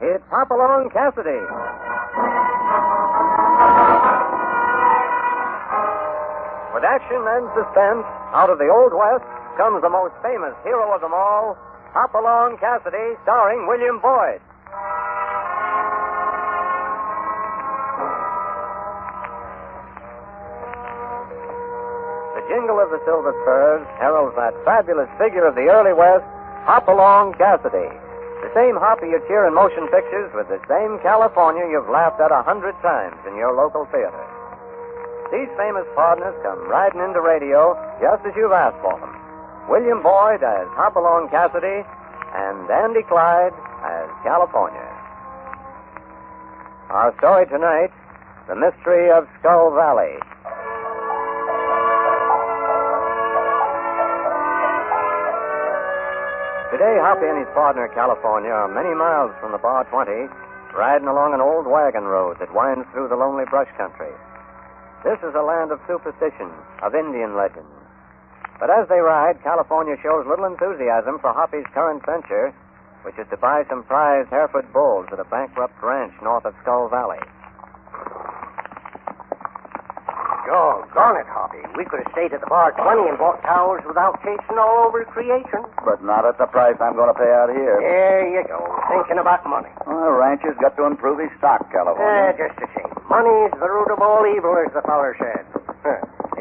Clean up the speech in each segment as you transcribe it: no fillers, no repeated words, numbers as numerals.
It's Hopalong Cassidy. With action and suspense, out of the Old West comes the most famous hero of them all, Hopalong Cassidy, starring William Boyd. The jingle of the silver spurs heralds that fabulous figure of the early West, Hopalong Cassidy. The same Hoppy you cheer in motion pictures with the same California you've laughed at 100 times in your local theater. These famous partners come riding into radio just as you've asked for them. William Boyd as Hopalong Cassidy and Andy Clyde as California. Our story tonight, The Mystery of Skull Valley. Today, Hoppy and his partner, California, are many miles from the Bar 20, riding along an old wagon road that winds through the lonely brush country. This is a land of superstition, of Indian legends. But as they ride, California shows little enthusiasm for Hoppy's current venture, which is to buy some prized Hereford bulls at a bankrupt ranch north of Skull Valley. Doggone it, Hoppy. We could have stayed at the Bar 20 and bought cows without chasing all over creation. But not at the price I'm going to pay out here. There you go, thinking about money. Well, a rancher's got to improve his stock, California. Just the same. Money's the root of all evil, as the feller said.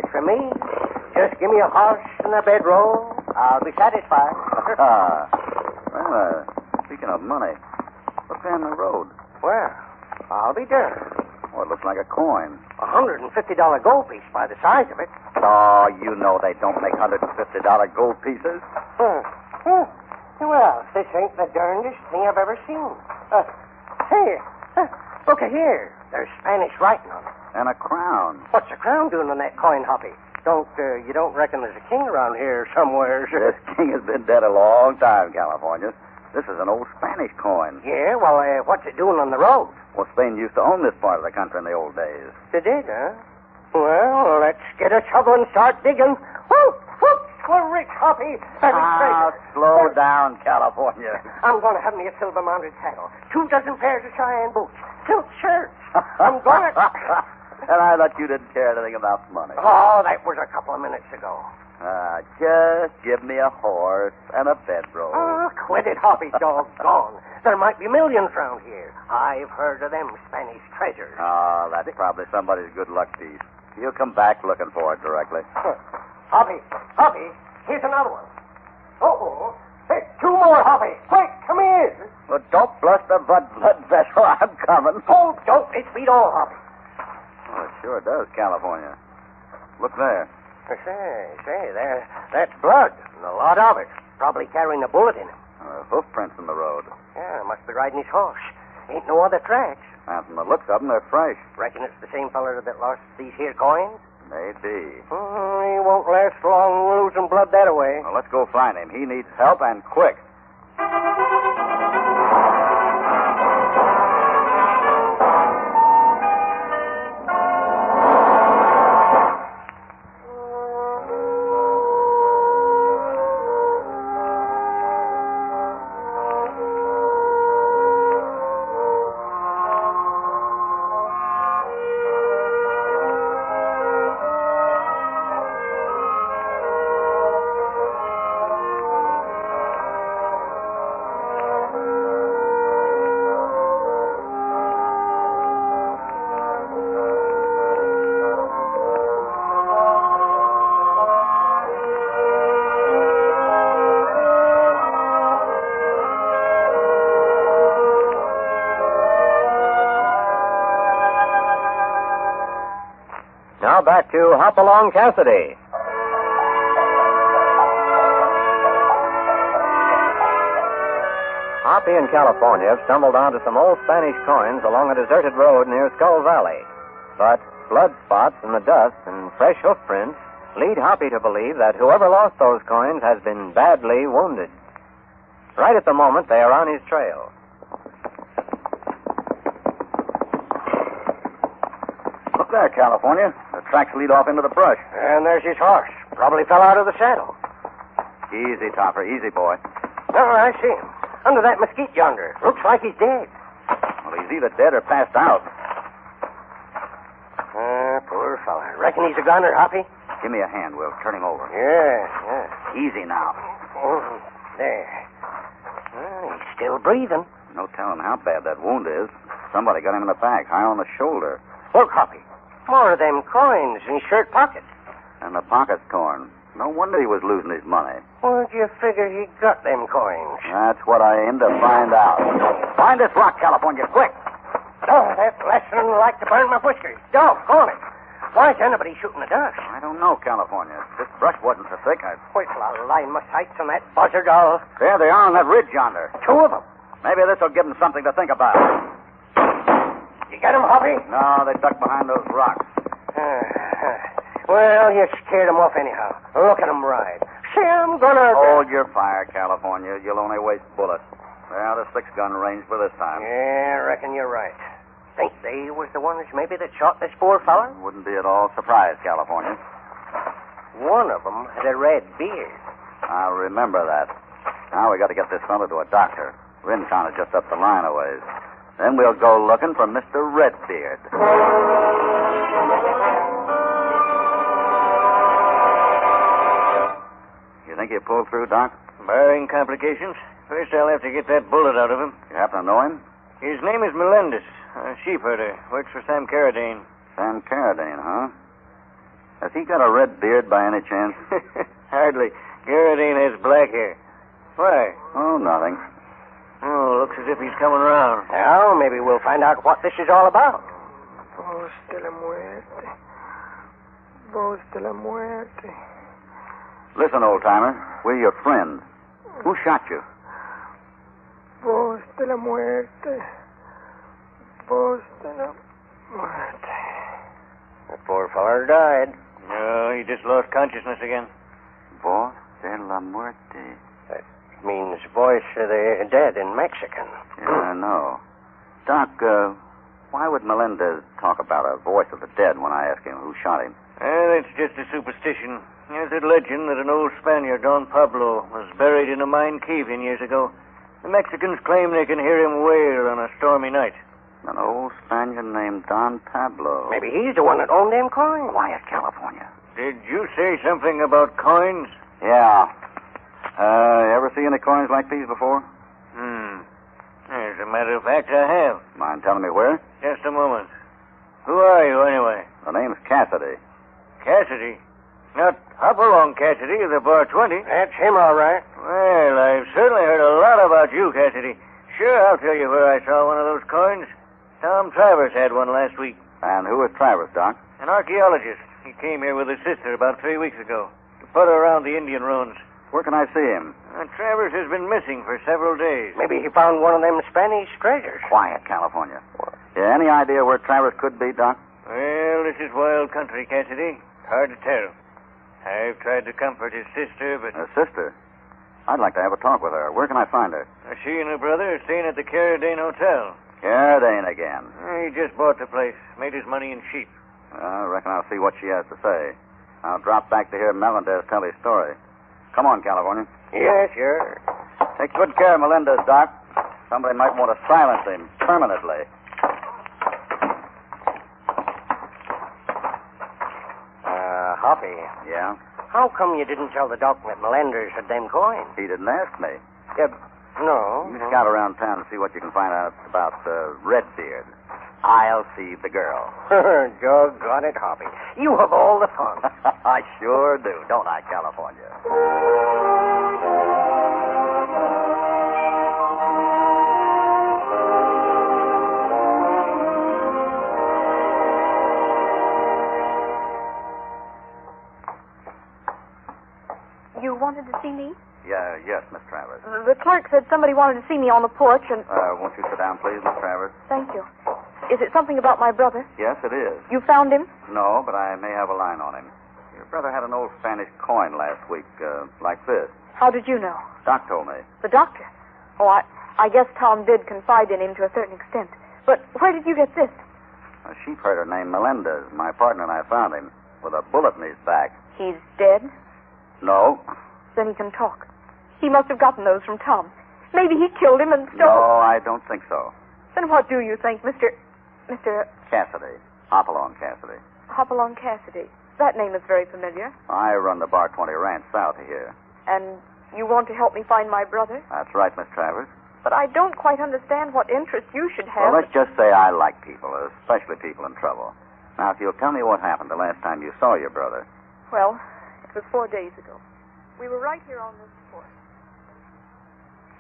It's for me. Just give me a horse and a bedroll. I'll be satisfied. Well, speaking of money, what's on the road? Well, I'll be darned. Oh, it looks like a coin. $150 gold piece by the size of it. Oh, you know they don't make $150 gold pieces. Well, this ain't the darndest thing I've ever seen. Here, look here. There's Spanish writing on it. And a crown. What's the crown doing on that coin, Hoppy? You don't reckon there's a king around here somewhere? This king has been dead a long time, California. This is an old Spanish coin. Yeah, well, what's it doing on the road? Well, Spain used to own this part of the country in the old days. They did, huh? Well, let's get a shovel and start digging. Whoop, whoop, we're rich, Hoppy. Slow down, California. I'm going to have me a silver-mounted saddle, 2 dozen pairs of Cheyenne boots, silk shirts. I'm going to... And I thought you didn't care anything about money. Oh, that was a couple of minutes ago. Just give me a horse and a bedroll. Oh, quit it, Hoppy, doggone. There might be millions round here. I've heard of them Spanish treasures. Oh, that's probably somebody's good luck piece. He'll come back looking for it directly. Hoppy, here's another one. Oh, hey, 2 more, Hoppy. Quick, come in. Well, don't bluster, blood vessel. I'm coming. Oh, don't. It's beat all, Hoppy. Oh, it sure does, California. Look there. Say, that's blood, and a lot of it. Probably carrying a bullet in him. Hoof prints in the road. Yeah, must be riding his horse. Ain't no other tracks. And from the looks of them, they're fresh. Reckon it's the same feller that lost these here coins? Maybe. He won't last long losing blood that way. Well, let's go find him. He needs help, and quick. Now back to Hopalong Cassidy. Hoppy in California have stumbled onto some old Spanish coins along a deserted road near Skull Valley. But blood spots in the dust and fresh hoof prints lead Hoppy to believe that whoever lost those coins has been badly wounded. Right at the moment, they are on his trail. Look there, California. The tracks lead off into the brush. And there's his horse. Probably fell out of the saddle. Easy, Topper. Easy, boy. Oh, I see him. Under that mesquite yonder. Looks like he's dead. He's either dead or passed out. Poor fella. Reckon he's a goner, Hoppy? Give me a hand. We'll turn him over. Yeah. Easy now. There. He's still breathing. No telling how bad that wound is. Somebody got him in the back, high on the shoulder. Look, Hoppy. More of them coins in his shirt pocket. And the pocket's torn. No wonder he was losing his money. Where'd you figure he got them coins? That's what I aim to find out. Find this rock, California, quick. Oh, that's less than like to burn my whiskers. Doggone it. Why is anybody shooting the dust? I don't know, California. This brush wasn't so thick. Wait till I line my sights on that buzzard all. There they are on that ridge yonder. 2 of them. Maybe this will give them something to think about. You get them, Hoppy? No, they ducked behind those rocks. Well, you scared them off anyhow. Look at them ride. See, I'm gonna... Hold your fire, California. You'll only waste bullets. They're out of 6-gun range for this time. Yeah, I reckon you're right. Think they was the ones maybe that shot this poor fella? Wouldn't be at all surprised, California. One of them had a red beard. I'll remember that. Now we got to get this fella to a doctor. Rincon is just up the line a ways. Then we'll go looking for Mr. Redbeard. You think he'll pull through, Doc? Barring complications. First, I'll have to get that bullet out of him. You happen to know him? His name is Melendez, a sheep herder. Works for Sam Carradine. Sam Carradine, huh? Has he got a red beard by any chance? Hardly. Carradine has black hair. Why? Oh, nothing. Oh, looks as if he's coming around. Now, maybe we'll find out what this is all about. Voz de la muerte. Voz de la muerte. Listen, old-timer, we're your friends. Who shot you? Voz de la muerte. Voz de la muerte. The poor feller died. No, he just lost consciousness again. Voz de la muerte. That means voice of the dead in Mexican. Yeah, I know. Doc, why would Melendez talk about a voice of the dead when I ask him who shot him? It's just a superstition. There's a legend that an old Spaniard, Don Pablo, was buried in a mine cave years ago. The Mexicans claim they can hear him wail on a stormy night. An old Spaniard named Don Pablo. Maybe he's the one that owned them coins. Quiet, California. Did you say something about coins? Yeah. Ever see any coins like these before? As a matter of fact, I have. Mind telling me where? Just a moment. Who are you, anyway? The name's Cassidy. Cassidy? Not Hopalong Cassidy of the Bar 20. That's him, all right. Well, I've certainly heard a lot about you, Cassidy. Sure, I'll tell you where I saw one of those coins. Tom Travers had one last week. And who is Travers, Doc? An archaeologist. He came here with his sister about 3 weeks ago to put her around the Indian ruins. Where can I see him? Travers has been missing for several days. Maybe he found one of them Spanish treasures. Quiet, California. Yeah, any idea where Travers could be, Doc? Well, this is wild country, Cassidy. Hard to tell. I've tried to comfort his sister, but... His sister? I'd like to have a talk with her. Where can I find her? She and her brother are staying at the Carradine Hotel. Carradine again. He just bought the place. Made his money in sheep. I reckon I'll see what she has to say. I'll drop back to hear Melendez tell his story. Come on, California. Yes, sure. Take good care of Melendez, Doc. Somebody might want to silence him permanently. Hoppy, Yeah? how come you didn't tell the doc that Melendez had them coins? He didn't ask me. No. You scout around town and see what you can find out about Redbeard. I'll see the girl. Doggone it, Hoppy. You have all the fun. I sure do, don't I, California? You wanted to see me? Yes, Miss Travers. The clerk said somebody wanted to see me on the porch, and... Won't you sit down, please, Miss Travers? Thank you. Is it something about my brother? Yes, it is. You found him? No, but I may have a line on him. Your brother had an old Spanish coin last week, like this. How did you know? Doc told me. The doctor? Oh, I guess Tom did confide in him to a certain extent. But where did you get this? A sheep herder named Melendez, my partner, and I found him with a bullet in his back. He's dead? No. Then he can talk. He must have gotten those from Tom. Maybe he killed him and stole... No, I don't think so. Then what do you think, Mr. Cassidy. Hopalong Cassidy. Hopalong Cassidy? That name is very familiar. I run the Bar 20 ranch south of here. And you want to help me find my brother? That's right, Miss Travers. But I don't quite understand what interest you should have. Well, let's just say I like people, especially people in trouble. Now, if you'll tell me what happened the last time you saw your brother. Well, it was 4 days ago. We were right here on this porch.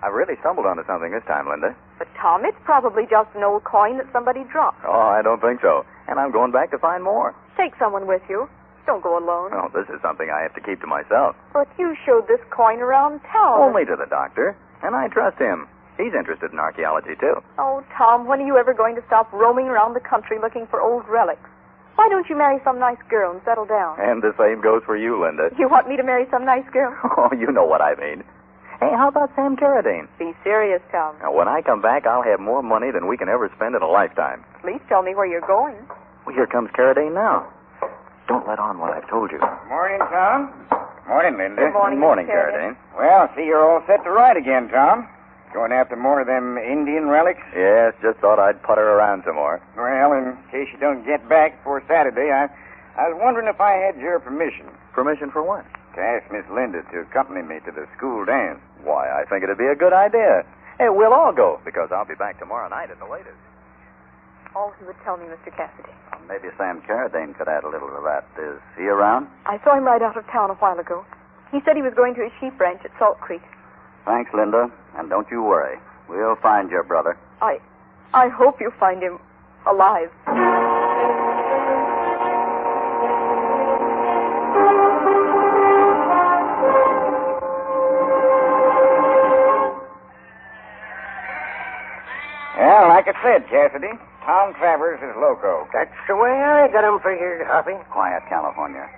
I've really stumbled onto something this time, Linda. But, Tom, it's probably just an old coin that somebody dropped. Oh, I don't think so. And I'm going back to find more. Take someone with you. Don't go alone. Oh, this is something I have to keep to myself. But you showed this coin around town. Only to the doctor. And I trust him. He's interested in archaeology, too. Oh, Tom, when are you ever going to stop roaming around the country looking for old relics? Why don't you marry some nice girl and settle down? And the same goes for you, Linda. You want me to marry some nice girl? Oh, you know what I mean. Hey, how about Sam Carradine? Be serious, Tom. Now, when I come back, I'll have more money than we can ever spend in a lifetime. Please tell me where you're going. Well, here comes Carradine now. Don't let on what I've told you. Morning, Tom. Morning, Linda. Good morning, Good morning, Mr. Carradine. Carradine. Well, see, you're all set to ride again, Tom. Going after more of them Indian relics? Yes, just thought I'd putter around some more. Well, in case you don't get back before Saturday, I was wondering if I had your permission Permission for what? to ask Miss Linda to accompany me to the school dance. Why, I think it'd be a good idea. Hey, we'll all go, because I'll be back tomorrow night at the latest. All he would tell me, Mr. Cassidy. Well, maybe Sam Carradine could add a little to that. Is he around? I saw him ride out of town a while ago. He said he was going to his sheep ranch at Salt Creek. Thanks, Linda. And don't you worry. We'll find your brother. I hope you find him alive. Well, like I said, Cassidy, Tom Travers is loco. That's the way I got him figured, Hoppy. Quiet, California.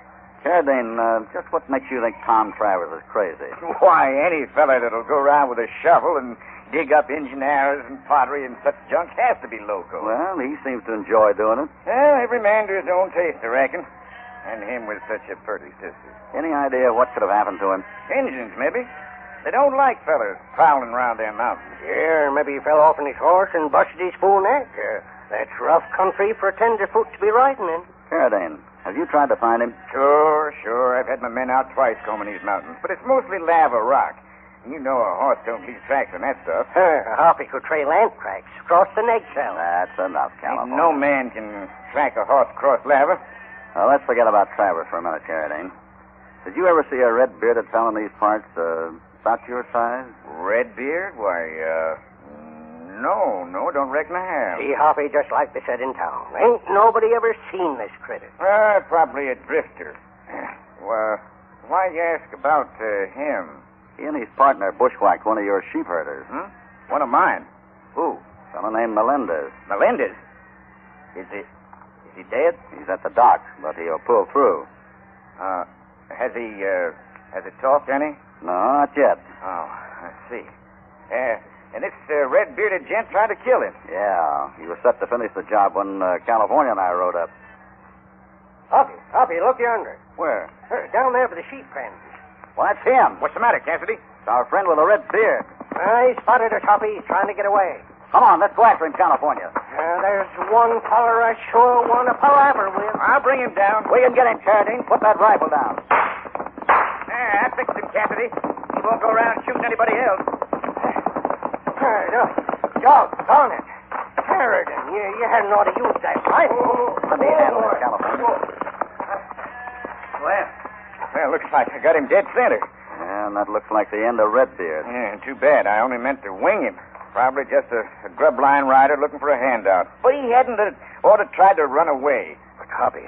Carradine, just what makes you think Tom Travers is crazy? Why, any fella that'll go around with a shovel and dig up engine arrows and pottery and such junk has to be loco. Well, he seems to enjoy doing it. Well, every man to his own taste, I reckon. And him with such a pretty sister. Any idea what could have happened to him? Injuns, maybe. They don't like fellas prowling around their mountains. Yeah, maybe he fell off on his horse and busted his fool neck. That's rough country for a tenderfoot to be riding in. Carradine, have you tried to find him? Sure. I've had my men out twice combing these mountains, but it's mostly lava rock. You know a horse don't leave tracks on that stuff. Hoppy could trail ant tracks across the egg cell. That's enough, Ain't California. no man can track a horse across lava. Well, let's forget about Travers for a minute, Carradine. Did you ever see a red-bearded fellow in these parts, about your size? Redbeard? Why, no, don't reckon I have. See, Hoppy, just like they said in town. Ain't nobody ever seen this critter. Probably a drifter. Well, why you ask about him? He and his partner bushwhacked one of your sheep herders. One of mine. Who? A fellow named Melendez. Melendez. Is he dead? He's at the dock, but he'll pull through. Has he talked any? No, not yet. Oh, I see. And this red-bearded gent tried to kill him. Yeah, he was set to finish the job when California and I rode up. Hoppy, look yonder. Where? Down there by the sheep pen. Well, that's him. What's the matter, Cassidy? It's our friend with a red beard. I spotted us, Hoppy. He's trying to get away. Come on, let's go after him, California. There's one feller I sure want to palaver with. I'll bring him down. We can get him, Carradine. Put that rifle down. I fixed him, Cassidy. He won't go around shooting anybody else. Doggone it. Carradine, you hadn't ought to use that rifle. Let me handle it, California. Well, looks like I got him dead center. And that looks like the end of Redbeard. Yeah, too bad. I only meant to wing him. Probably just a grub line rider looking for a handout. But he hadn't ought to try to run away. But, Hoppy,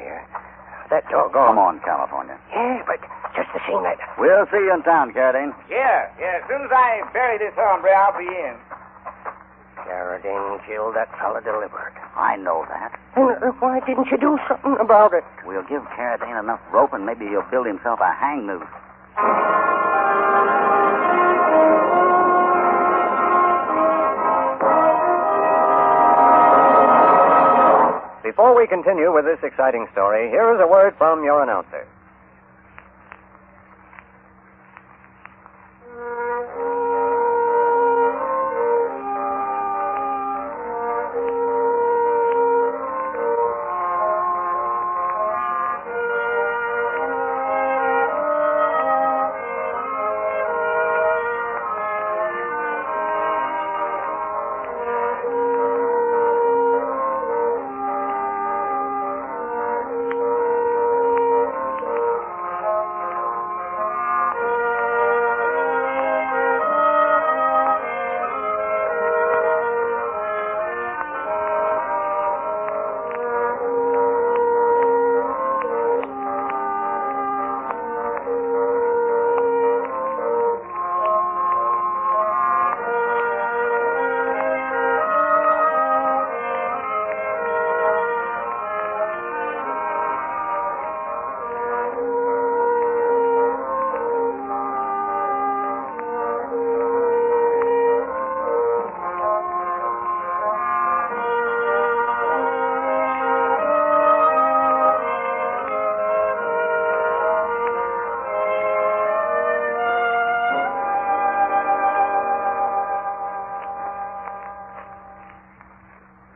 that doggone... Come on, California. Yeah, but just the same that... We'll see you in town, Carradine. Yeah. As soon as I bury this hombre, I'll be in. Carradine killed that fella deliberate. I know that. And why didn't you do something about it? We'll give Carradine enough rope, and maybe he'll build himself a hang noose. Before we continue with this exciting story, here is a word from your announcer.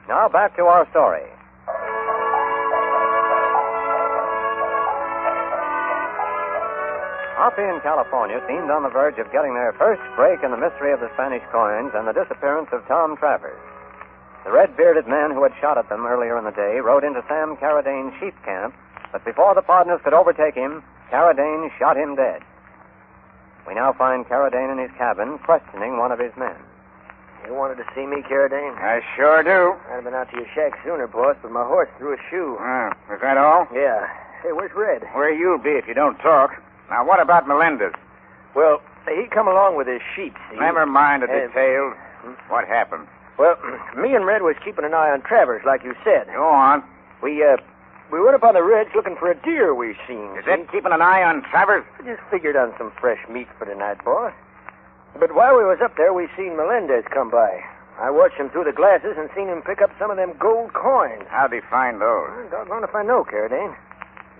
Now back to our story. Hoppy in California seemed on the verge of getting their first break in the mystery of the Spanish coins and the disappearance of Tom Travers. The red-bearded man who had shot at them earlier in the day rode into Sam Carradine's sheep camp, but before the partners could overtake him, Carradine shot him dead. We now find Carradine in his cabin questioning one of his men. You wanted to see me, Carradine? I sure do. I'd have been out to your shack sooner, boss, but my horse threw a shoe. Is that all? Yeah. Hey, where's Red? Where you'll be if you don't talk. Now, what about Melendez? Well, he come along with his sheep, see? Never mind the details. What happened? Well, me and Red was keeping an eye on Travers, like you said. Go on. We went up on the ridge looking for a deer we seen. Is that keeping an eye on Travers? I just figured on some fresh meat for tonight, boss. But while we was up there, we seen Melendez come by. I watched him through the glasses and seen him pick up some of them gold coins. How'd he find those? Well, doggone if I know, Carradine.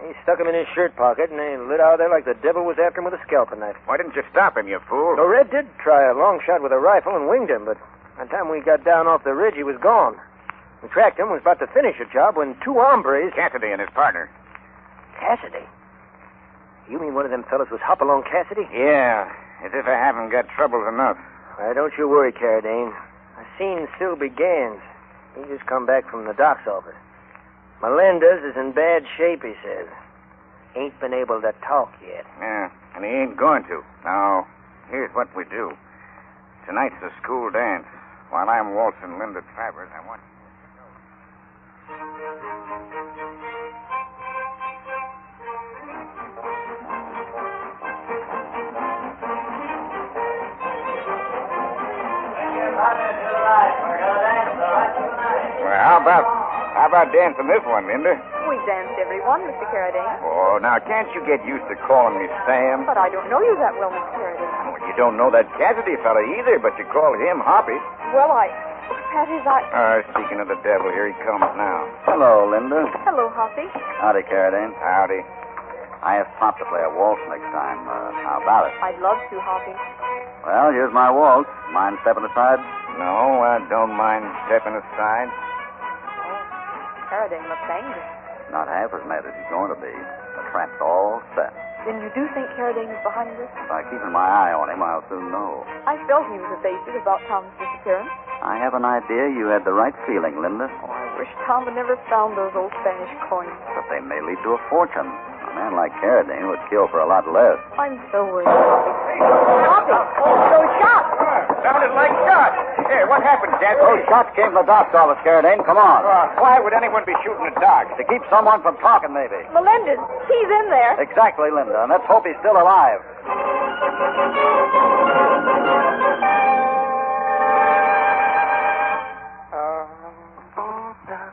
He stuck them in his shirt pocket, and they lit out of there like the devil was after him with a scalping knife. Why didn't you stop him, you fool? So Red did try a long shot with a rifle and winged him, but by the time we got down off the ridge, he was gone. We tracked him, was about to finish the job when two hombres... Cassidy and his partner. Cassidy? You mean one of them fellas was Hopalong Cassidy? Yeah, as if I haven't got troubles enough. Don't you worry, Carradine. I seen Silby Gans. He just come back from the doc's office. Melendez is in bad shape, he says. Ain't been able to talk yet. Yeah, and he ain't going to. Now, here's what we do. Tonight's the school dance. While I'm waltzing Linda Travers, I want... Well, how about dancing this one, Linda? We danced everyone, Mr. Carradine. Oh, now, can't you get used to calling me Sam? But I don't know you that well, Mr. Carradine. Well, you don't know that Cassidy fella either, but you call him Hoppy. Well, Patty, Speaking of the devil, here he comes now. Hello, Linda. Hello, Hoppy. Howdy, Carradine. Howdy. I have Pop to play a waltz next time. How about it? I'd love to, Hoppy. Well, here's my waltz. Mind stepping aside? No, I don't mind stepping aside. Carradine looks angry. Not half as mad as he's going to be. The trap's all set. Then you do think Carradine is behind this? By keeping my eye on him, I'll soon know. I felt he was evasive about Tom's disappearance. I have an idea you had the right feeling, Linda. Oh, I wish Tom had never found those old Spanish coins. But they may lead to a fortune. A man like Carradine would kill for a lot less. I'm so worried, Hoppy. Hoppy! Those shots! Sounded like shots. Hey, what happened, Cassidy? Those shots came from the doc's office, Carradine. Come on. Why would anyone be shooting at dogs? To keep someone from talking, maybe. Melendez, he's in there. Exactly, Linda. And let's hope he's still alive.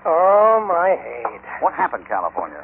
Oh, my head. What happened, California?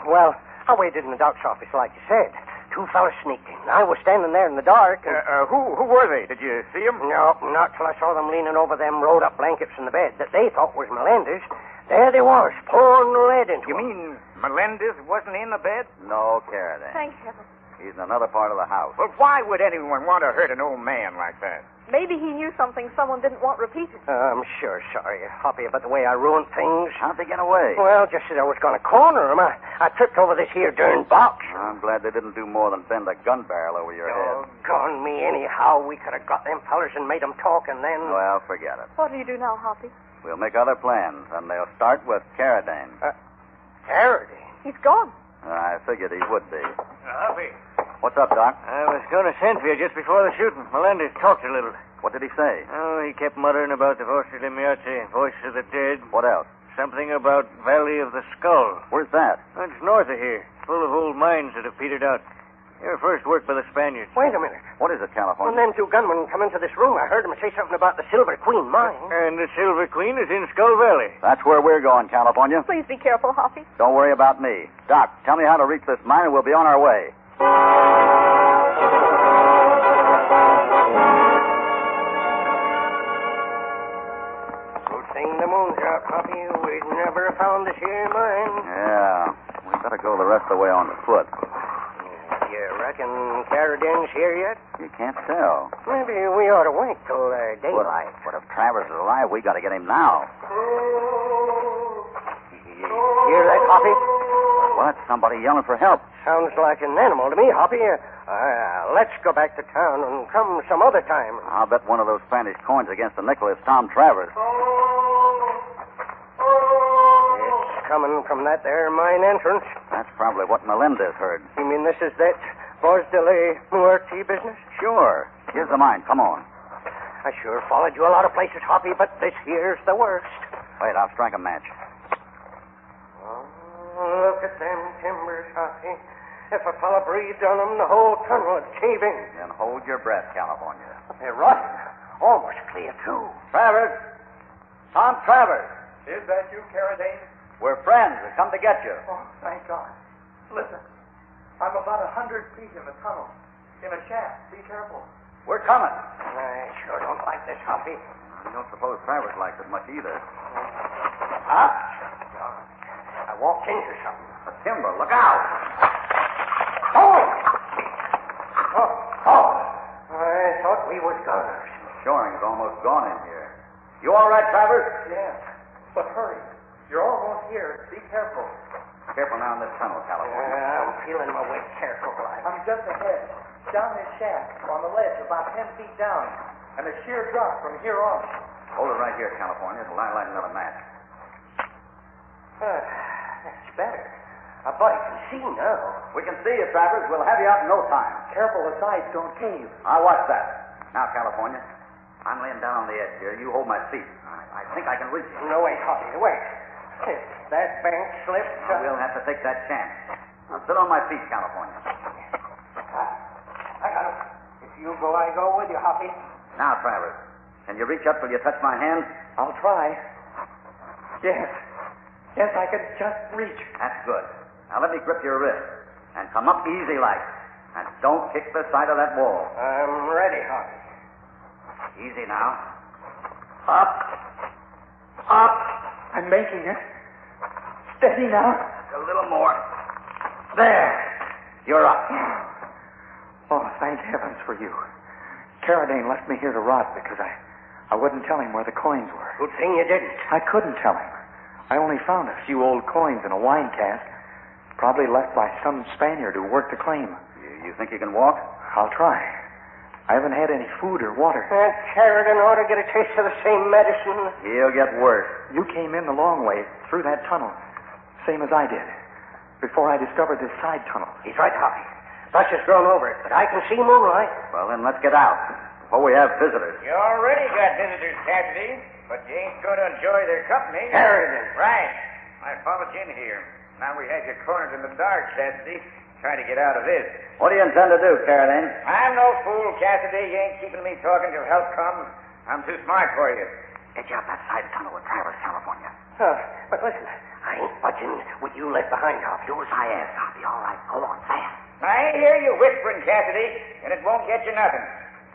Well, I waited in the doc's office, like you said. Two fellas sneaked in. I was standing there in the dark. Who were they? Did you see them? No, not till I saw them leaning over them rolled-up blankets in the bed that they thought was Melendez. There they was, pouring lead into You them. mean Melendez wasn't in the bed? No, Carradine. Thank heaven. He's in another part of the house. Well, why would anyone want to hurt an old man like that? Maybe he knew something someone didn't want repeated. I'm sure sorry, Hoppy, about the way I ruined things. How'd they get away? Well, just as I was going to corner them, I tripped over this here darn box. I'm glad they didn't do more than bend a gun barrel over your head. Doggone me, anyhow. We could have got them fellers and made them talk, and then... Well, forget it. What do you do now, Hoppy? We'll make other plans, and they'll start with Carradine. Carradine? He's gone. I figured he would be. Hoppy. What's up, Doc? I was going to send for you just before the shooting. Melendez talked a little. What did he say? Oh, he kept muttering about the voce de muerte, voice of the dead. What else? Something about Valley of the Skull. Where's that? It's north of here, full of old mines that have petered out. They were first worked by the Spaniards. Wait a minute. What is it, When California? them two gunmen come into this room, I heard them say something about the Silver Queen mine. And the Silver Queen is in Skull Valley. That's where we're going, California. Please be careful, Hoppy. Don't worry about me. Doc, tell me how to reach this mine, and we'll be on our way. Good thing the moon's out, Hoppy. We'd never have found this here mine. Yeah, we better go the rest of the way on foot. You reckon Carradine's here yet? You can't tell. Maybe we ought to wait till daylight. But if Travers is alive, we got to get him now. Hear that, Hoppy? What? Somebody yelling for help. Sounds like an animal to me, Hoppy. Let's go back to town and come some other time. I'll bet one of those Spanish coins against a nickel is Tom Travers. It's coming from that there mine entrance. That's probably what Melendez heard. You mean this is that Voz de la Muerte business? Sure. Here's the mine. Come on. I sure followed you a lot of places, Hoppy, but this here's the worst. Wait, I'll strike a match. Oh, look at them timbers, Hoppy. If a fella breathed on them, the whole tunnel would cave in. Then hold your breath, California. They're rotten. Almost clear through. Travers! Tom Travers! Is that you, Cassidy? We're friends. We've come to get you. Oh, thank God. Listen, I'm about 100 feet in the tunnel, in a shaft. Be careful. We're coming. I sure don't like this, Hoppy. I don't suppose Travers likes it much either. Huh? I walked into something. The timber. Look out! Oh! I thought we were goners. Shoring's almost gone in here. You all right, Travers? Yes, but hurry. You're almost here. Be careful. Careful now in this tunnel, California. I'm feeling my way careful. I'm just ahead, down this shaft, on the ledge, about 10 feet down, and a sheer drop from here on. Hold it right here, California. It'll light another match. That's better. A body can see now. We can see you, Travers. We'll have you out in no time. Careful, the sides don't cave. I'll watch that. Now, California, I'm laying down on the edge here. You hold my feet. I think I can reach you. No, wait, Hoppy, wait. If that bank slips... We'll have to take that chance. Now, sit on my feet, California. I got it. If you go, I go with you, Hoppy. Now, Travers, can you reach up till you touch my hand? I'll try. Yes. Yes, I can just reach. That's good. Now, let me grip your wrist. And come up easy like. And don't kick the side of that wall. I'm ready, Hoppy. Easy now. Up. I'm making it. Steady now. A little more. There. You're up. Oh, thank heavens for you. Carradine left me here to rot because I wouldn't tell him where the coins were. Good thing you didn't. I couldn't tell him. I only found a few old coins in a wine cask, probably left by some Spaniard who worked the claim. You think you can walk? I'll try. I haven't had any food or water. That Carradine ought to get a taste of the same medicine. He'll get worse. You came in the long way through that tunnel, same as I did, before I discovered this side tunnel. He's right, Hoppy. Brush has grown over it, but I can see moonlight. Well, then let's get out before we have visitors. You already got visitors, Cassidy, but you ain't going to enjoy their company. Carradine. Right. I followed you in here. Now we had you cornered in the dark, Cassidy. Try to get out of this. What do you intend to do, Carradine? I'm no fool, Cassidy. You ain't keeping me talking till help comes. I'm too smart for you. Get you out that side tunnel with Travers, California. But listen, I ain't budging with you left behind, Hoppy. Do as I ask, Hoppy. All right, go on, fast. I hear you whispering, Cassidy, and it won't get you nothing.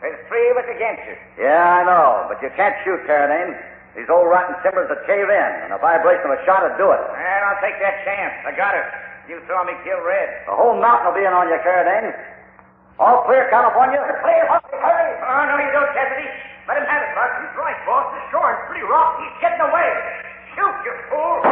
There's 3 of us against you. Yeah, I know, but you can't shoot, Carradine. These old rotten timbers that cave in, and a vibration of a shot would do it. And I'll take that chance. I got it. You saw me kill Red. The whole mountain will be in on you, Carradine. All clear, California? Clear, hurry! Oh, no, you don't, Cassidy. Let him have it, Lark. He's right, boss. The shore is pretty rough. He's getting away. Shoot, you fool!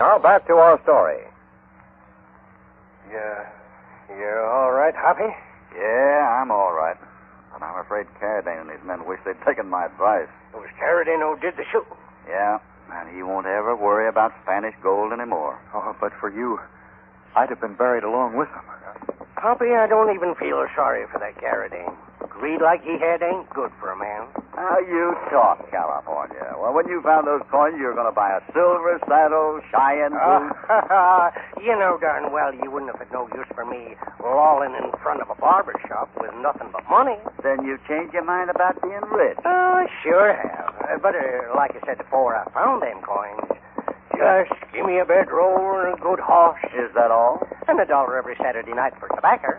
Now back to our story. You're all right, Hoppy? Yeah, I'm all right. But I'm afraid Carradine and his men wish they'd taken my advice. It was Carradine who did the shooting. Yeah, and he won't ever worry about Spanish gold anymore. Oh, but for you, I'd have been buried along with them. Hoppy, I don't even feel sorry for that Carradine. Greed like he had ain't good for a man. How you talk, California. Well, when you found those coins, you were going to buy a silver saddle, Cheyenne boots. You know darn well you wouldn't have had no use for me lolling in front of a barber shop with nothing but money. Then you changed your mind about being rich. Oh, sure have. But like I said before, I found them coins. Just give me a bedroll and a good horse. Is that all? And $1 every Saturday night for tobacco.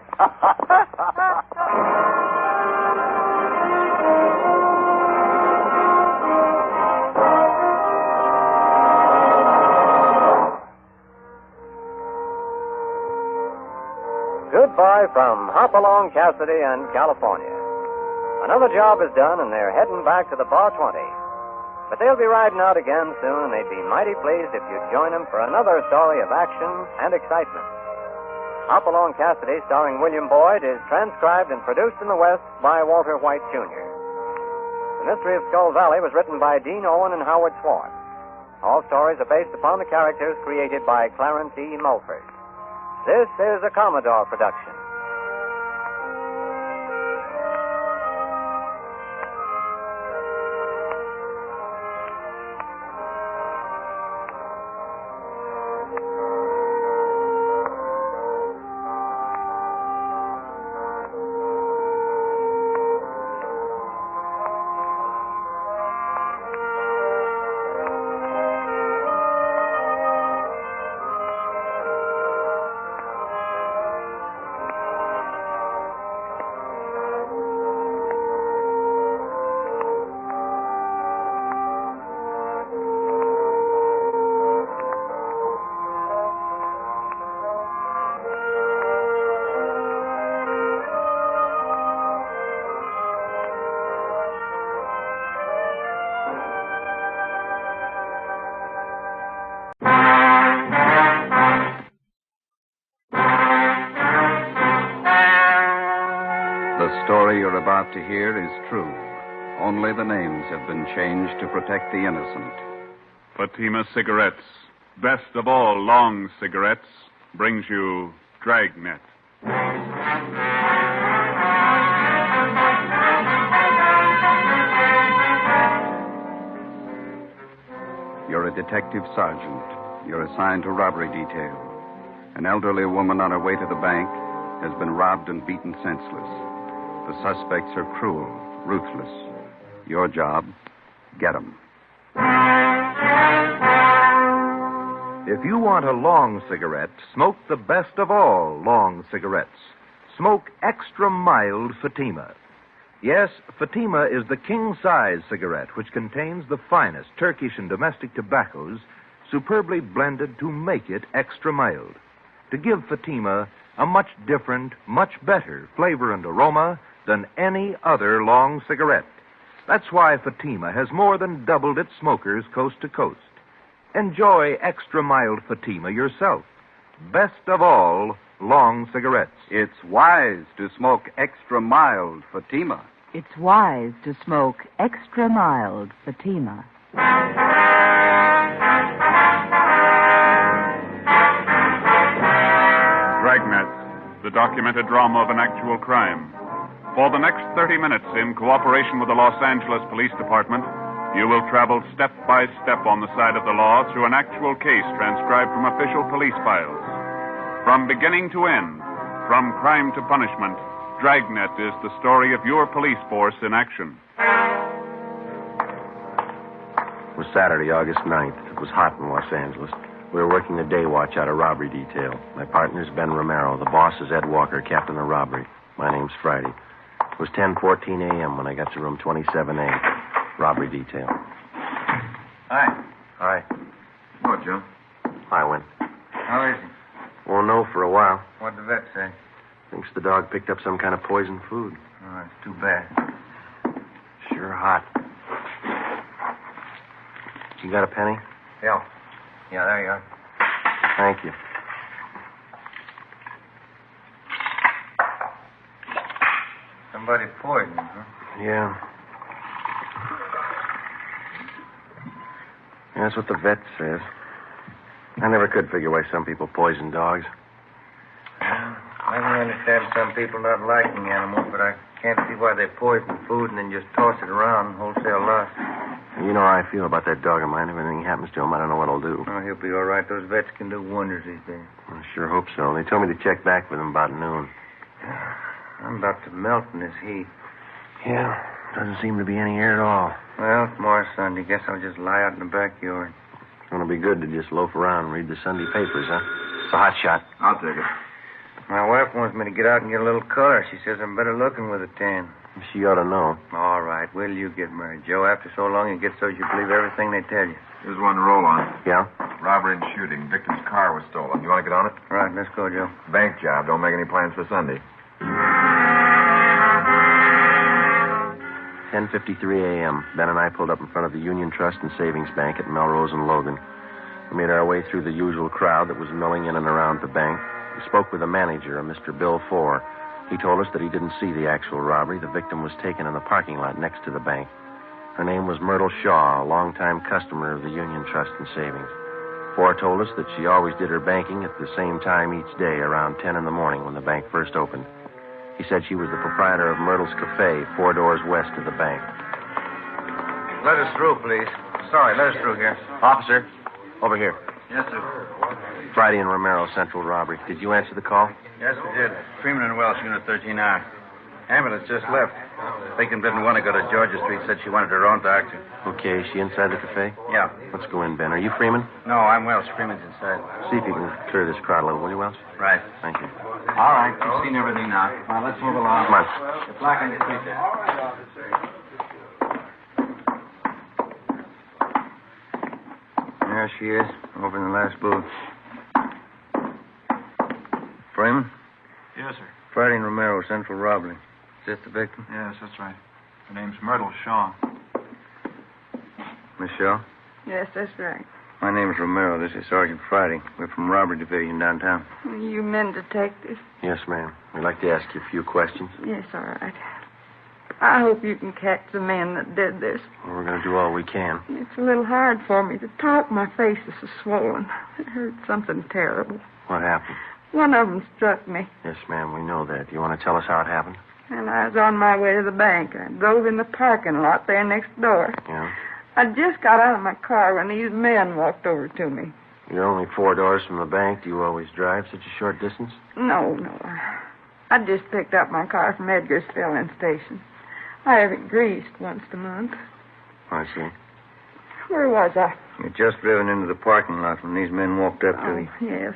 Goodbye from Hopalong, Cassidy, and California. Another job is done, and they're heading back to the Bar 20. But they'll be riding out again soon, and they'd be mighty pleased if you'd join them for another story of action and excitement. Hopalong Cassidy, starring William Boyd, is transcribed and produced in the West by Walter White, Jr. The Mystery of Skull Valley was written by Dean Owen and Howard Swartz. All stories are based upon the characters created by Clarence E. Mulford. This is a Commodore production. The story you're about to hear is true. Only the names have been changed to protect the innocent. Fatima Cigarettes, best of all long cigarettes, brings you Dragnet. You're a detective sergeant. You're assigned to robbery detail. An elderly woman on her way to the bank has been robbed and beaten senseless. The suspects are cruel, ruthless. Your job, get 'em. If you want a long cigarette, smoke the best of all long cigarettes. Smoke extra mild Fatima. Yes, Fatima is the king-size cigarette which contains the finest Turkish and domestic tobaccos superbly blended to make it extra mild, to give Fatima a much different, much better flavor and aroma than any other long cigarette. That's why Fatima has more than doubled its smokers coast to coast. Enjoy extra mild Fatima yourself. Best of all long cigarettes. It's wise to smoke extra mild Fatima. It's wise to smoke extra mild Fatima. Dragnet, the documented drama of an actual crime. For the next 30 minutes, in cooperation with the Los Angeles Police Department, you will travel step by step on the side of the law through an actual case transcribed from official police files. From beginning to end, from crime to punishment, Dragnet is the story of your police force in action. It was Saturday, August 9th. It was hot in Los Angeles. We were working the day watch out of robbery detail. My partner's Ben Romero. The boss is Ed Walker, captain of robbery. My name's Friday. It was 10:14 a.m. when I got to room 27A, robbery detail. Hi. Hi. Hello, Joe. Hi, Win. How is he? Won't know for a while. What'd the vet say? Thinks the dog picked up some kind of poisoned food. Oh, it's too bad. Sure hot. You got a penny? Yeah. Yeah, there you are. Thank you. somebody poisoned, huh? Yeah. That's what the vet says. I never could figure why some people poison dogs. I can understand some people not liking animals, but I can't see why they poison food and then just toss it around wholesale loss. You know how I feel about that dog of mine. If anything happens to him, I don't know what I'll do. Oh, he'll be all right. Those vets can do wonders these days. I sure hope so. They told me to check back with him about noon. I'm about to melt in this heat. Yeah, doesn't seem to be any air at all. Well, tomorrow's Sunday. Guess I'll just lie out in the backyard. It's going to be good to just loaf around and read the Sunday papers, huh? It's a hot shot. I'll take it. My wife wants me to get out and get a little color. She says I'm better looking with a tan. She ought to know. All right. Will you get married, Joe? After so long, it gets so you believe everything they tell you. Here's one to roll on. Yeah? Robbery and shooting. Victim's car was stolen. You want to get on it? Right. Let's go, Joe. Bank job. Don't make any plans for Sunday. 10:53 a.m. Ben and I pulled up in front of the Union Trust and Savings Bank at Melrose and Logan. We made our way through the usual crowd that was milling in and around the bank. We spoke with the manager, a Mr. Bill Four. He told us that he didn't see the actual robbery. The victim was taken in the parking lot next to the bank. Her name was Myrtle Shaw, a longtime customer of the Union Trust and Savings. Four told us that she always did her banking at the same time each day, around 10 in the morning when the bank first opened. He said she was the proprietor of Myrtle's Cafe, 4 doors west of the bank. Let us through, please. Sorry, let us through here. Officer, over here. Yes, sir. Friday and Romero, central robbery. Did you answer the call? Yes, we did. Freeman and Welsh, Unit 13R. Ambulance just left. Victim didn't want to go to Georgia Street. Said she wanted her own doctor. Okay, is she inside the cafe? Yeah. Let's go in, Ben. Are you Freeman? No, I'm Welsh. Freeman's inside. See if you can clear this crowd a little, will you, Welsh? Right. Thank you. All right. You've seen everything now. Now, let's move along. Come on. The clock on your street there. There she is, over in the last booth. Freeman? Yes, sir. Friday and Romero, central robbery. Is this the victim? Yes, that's right. Her name's Myrtle Shaw. Miss Shaw? Yes, that's right. My name's Romero. This is Sergeant Friday. We're from Robbery Division downtown. You men detectives? Yes, ma'am. We'd like to ask you a few questions. Yes, all right. I hope you can catch the man that did this. Well, we're going to do all we can. It's a little hard for me to talk. My face is so swollen. I heard something terrible. What happened? One of them struck me, Yes, ma'am, we know that. Do you want to tell us how it happened? and I was on my way to the bank. I drove in the parking lot there next door. Yeah? I just got out of my car when these men walked over to me. You're only 4 doors from the bank. Do you always drive such a short distance? No. I just picked up my car from Edgar's filling station. I have it greased once a month. I see. Where was I? You'd just driven into the parking lot when these men walked up to you. Yes.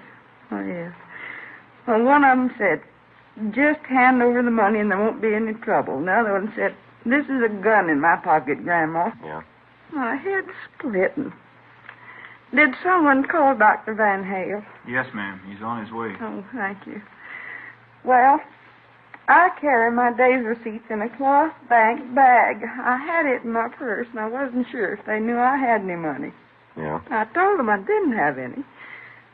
Oh, yes. Well, one of them said, just hand over the money and there won't be any trouble. The other one said, this is a gun in my pocket, Grandma. Yeah? My head's splitting. Did someone call Dr. Van Hale? Yes, ma'am. He's on his way. Oh, thank you. Well, I carry my day's receipts in a cloth bank bag. I had it in my purse, and I wasn't sure if they knew I had any money. Yeah? I told them I didn't have any.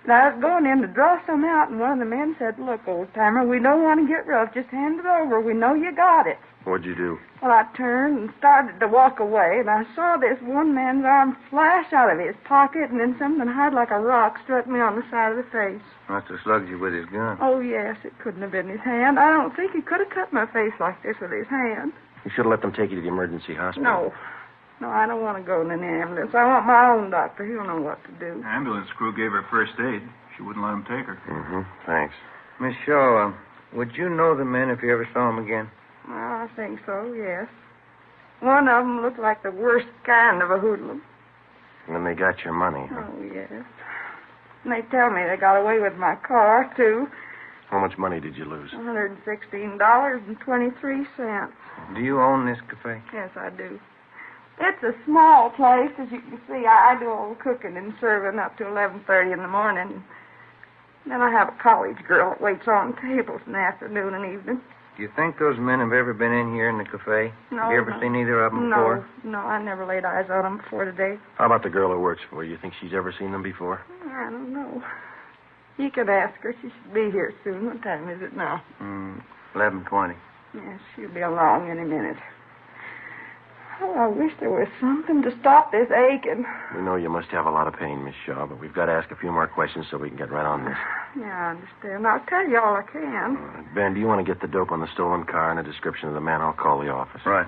And I was going in to draw some out, and one of the men said, look, old-timer, we don't want to get rough. Just hand it over. We know you got it. What'd you do? Well, I turned and started to walk away, and I saw this one man's arm flash out of his pocket, and then something hard like a rock struck me on the side of the face. Must have slugged you with his gun. Oh, yes, it couldn't have been his hand. I don't think he could have cut my face like this with his hand. You should have let them take you to the emergency hospital. No, I don't want to go in an ambulance. I want my own doctor. He'll know what to do. The ambulance crew gave her first aid. She wouldn't let him take her. Mm-hmm. Thanks. Miss Shaw, would you know the men if you ever saw them again? Well, I think so, yes. One of them looked like the worst kind of a hoodlum. And then they got your money. Huh? Oh, yes. And they tell me they got away with my car, too. How much money did you lose? $116.23. Do you own this cafe? Yes, I do. It's a small place, as you can see. I do all the cooking and serving up to 11:30 in the morning. Then I have a college girl that waits on tables in the afternoon and evening. Do you think those men have ever been in here in the cafe? No. Have you ever seen either of them before? No, I never laid eyes on them before today. How about the girl who works for you? You think she's ever seen them before? I don't know. You can ask her. She should be here soon. What time is it now? 11:20. Yes, she'll be along any minute. Oh, I wish there was something to stop this aching. We know you must have a lot of pain, Miss Shaw, but we've got to ask a few more questions so we can get right on this. Yeah, I understand. I'll tell you all I can. Ben, do you want to get the dope on the stolen car and a description of the man? I'll call the office. Right.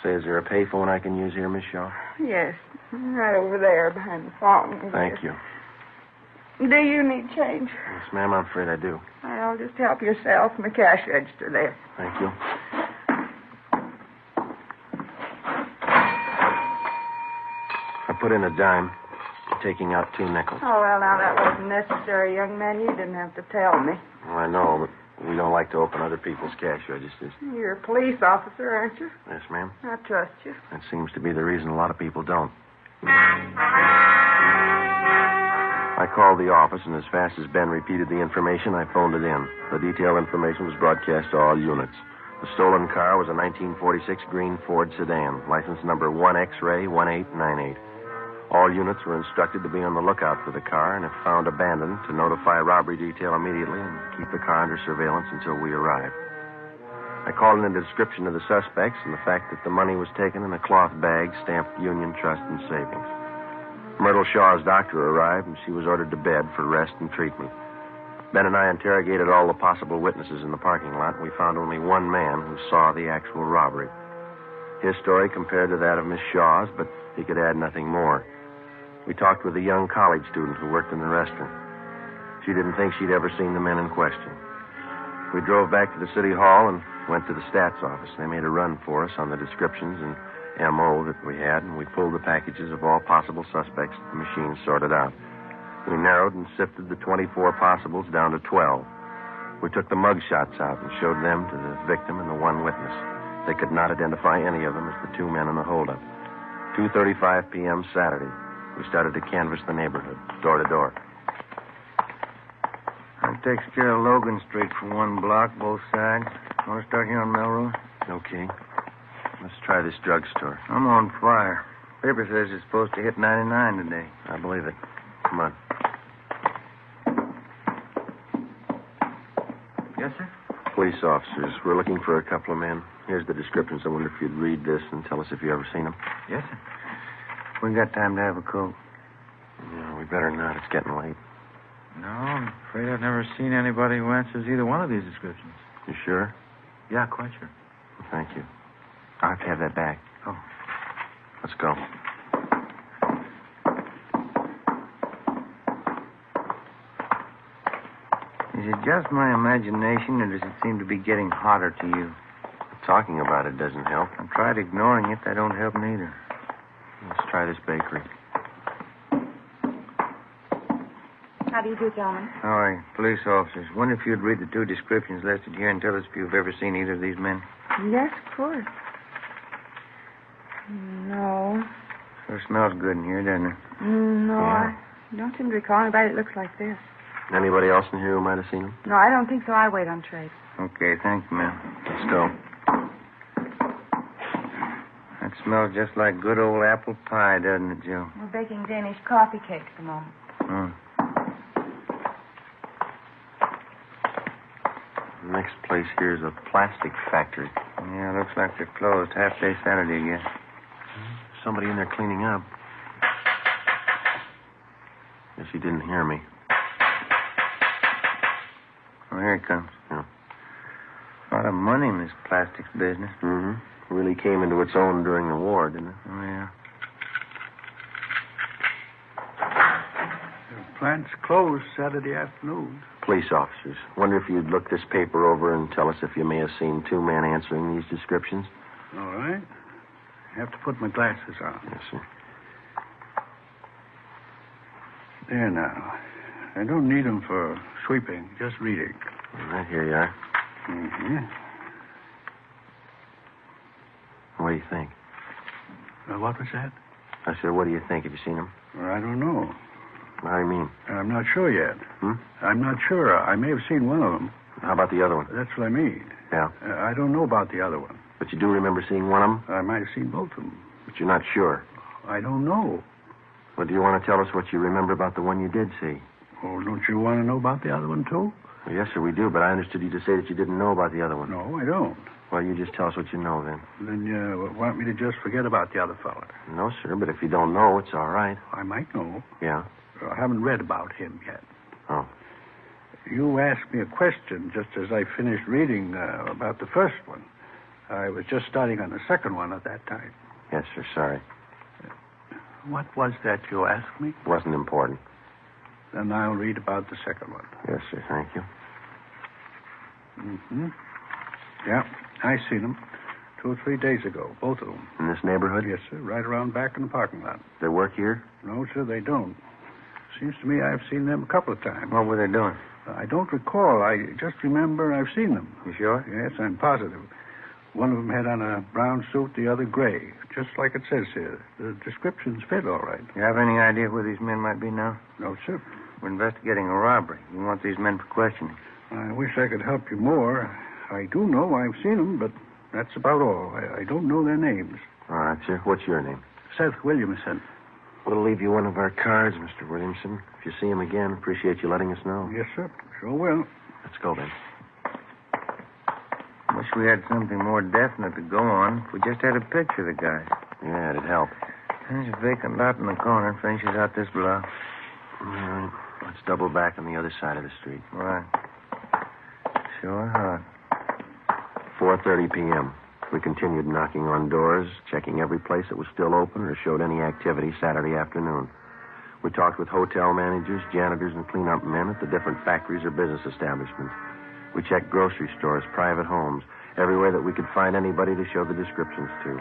Say, is there a payphone I can use here, Miss Shaw? Yes, right over there behind the fountain. Thank you. Do you need change? Yes, ma'am, I'm afraid I do. I'll just help yourself from the cash register there. Thank you. I put in a dime, taking out 2 nickels. Oh, well, now that wasn't necessary, young man. You didn't have to tell me. Well, I know, but we don't like to open other people's cash registers. You're a police officer, aren't you? Yes, ma'am. I trust you. That seems to be the reason a lot of people don't. I called the office, and as fast as Ben repeated the information, I phoned it in. The detailed information was broadcast to all units. The stolen car was a 1946 green Ford sedan, license number 1X-ray 1898. All units were instructed to be on the lookout for the car, and if found abandoned, to notify robbery detail immediately and keep the car under surveillance until we arrived. I called in a description of the suspects and the fact that the money was taken in a cloth bag stamped Union Trust and Savings. Myrtle Shaw's doctor arrived, and she was ordered to bed for rest and treatment. Ben and I interrogated all the possible witnesses in the parking lot, and we found only one man who saw the actual robbery. His story compared to that of Miss Shaw's, but he could add nothing more. We talked with a young college student who worked in the restaurant. She didn't think she'd ever seen the men in question. We drove back to the city hall and went to the stats office. They made a run for us on the descriptions and M.O. that we had, and we pulled the packages of all possible suspects that the machine sorted out. We narrowed and sifted the 24 possibles down to 12. We took the mug shots out and showed them to the victim and the one witness. They could not identify any of them as the 2 men in the holdup. 2:35 p.m. Saturday. We started to canvass the neighborhood, door to door. That takes care of Logan Street for 1 block, both sides. Want to start here on Melrose? Okay. Let's try this drugstore. I'm on fire. Paper says it's supposed to hit 99 today. I believe it. Come on. Yes, sir? Police officers. We're looking for a couple of men. Here's the descriptions. I wonder if you'd read this and tell us if you ever seen them. Yes, sir. We got time to have a coat. No, we better not. It's getting late. No, I'm afraid I've never seen anybody who answers either one of these descriptions. You sure? Yeah, quite sure. Thank you. I'll have to have that back. Oh. Let's go. Is it just my imagination, or does it seem to be getting hotter to you? Talking about it doesn't help. I tried ignoring it. That don't help neither. Let's try this bakery. How do you do, gentlemen? All right, police officers. Wonder if you'd read the 2 descriptions listed here and tell us if you've ever seen either of these men. Yes, of course. No. Sure smells good in here, doesn't it? No, Yeah. I don't seem to recall anybody that looks like this. Anybody else in here who might have seen him? No, I don't think so. I wait on trade. Okay, thank you, ma'am. Let's go. That smells just like good old apple pie, doesn't it, Joe? We're baking Danish coffee cakes at the moment. Oh. The next place here is a plastic factory. Yeah, looks like they're closed. Half-day Saturday, I guess. Somebody in there cleaning up. Guess he didn't hear me. Oh, here he comes. Yeah. A lot of money in this plastics business. Mm-hmm. Really came into its own during the war, didn't it? Oh, yeah. The plant's closed Saturday afternoon. Police officers. Wonder if you'd look this paper over and tell us if you may have seen 2 men answering these descriptions. All right. I have to put my glasses on. Yes, sir. There now. I don't need them for sweeping, just reading. All right, here you are. Mm-hmm. What do you think? What was that? I said, what do you think? Have you seen him? Well, I don't know. What do you mean? I'm not sure yet. Hmm? I'm not sure. I may have seen one of them. How about the other one? That's what I mean. Yeah. I don't know about the other one. But you do remember seeing one of them? I might have seen both of them. But you're not sure. I don't know. Well, do you want to tell us what you remember about the one you did see? Oh, don't you want to know about the other one, too? Well, yes, sir, we do, but I understood you to say that you didn't know about the other one. No, I don't. Well, you just tell us what you know, then. Then you want me to just forget about the other fella? No, sir, but if you don't know, it's all right. I might know. Yeah? I haven't read about him yet. Oh. You asked me a question just as I finished reading about the first one. I was just starting on the second one at that time. Yes, sir, sorry. What was that you asked me? Wasn't important. Then I'll read about the second one. Yes, sir, thank you. Mm-hmm. Yeah, I seen them 2 or 3 days ago, both of them. In this neighborhood? Yes, sir, right around back in the parking lot. They work here? No, sir, they don't. Seems to me I've seen them a couple of times. What were they doing? I don't recall. I just remember I've seen them. You sure? Yes, I'm positive. One of them had on a brown suit, the other gray, just like it says here. The descriptions fit all right. You have any idea where these men might be now? No, sir. We're investigating a robbery. We want these men for questioning. I wish I could help you more. I do know I've seen them, but that's about all. I don't know their names. All right, sir. What's your name? Seth Williamson. We'll leave you one of our cards, Mr. Williamson. If you see him again, appreciate you letting us know. Yes, sir. Sure will. Let's go, then. Wish we had something more definite to go on. If we just had a picture of the guy. Yeah, it'd help. There's a vacant lot in the corner. Finishes out this block. All right. Let's double back on the other side of the street. Right. Sure hot. 4:30 p.m. We continued knocking on doors, checking every place that was still open or showed any activity Saturday afternoon. We talked with hotel managers, janitors, and cleanup men at the different factories or business establishments. We checked grocery stores, private homes, everywhere that we could find anybody to show the descriptions to.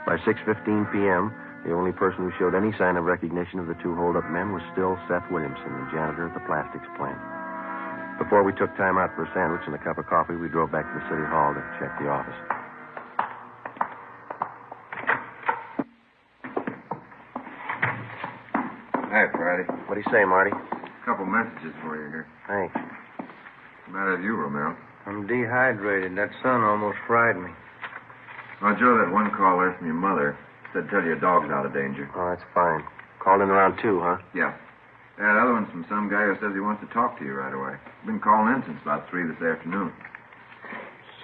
By 6:15 p.m., the only person who showed any sign of recognition of the two hold-up men was still Seth Williamson, the janitor at the plastics plant. Before we took time out for a sandwich and a cup of coffee, we drove back to the city hall to check the office. Hi, Friday. What do you say, Marty? A couple messages for you here. Thanks. What's the matter with you, Romero? I'm dehydrated. That sun almost fried me. Oh, Joe, that one call there from your mother said tell you your dog's out of danger. Oh, that's fine. Called in around 2, huh? Yeah. That other one's from some guy who says he wants to talk to you right away. Been calling in since about 3 this afternoon.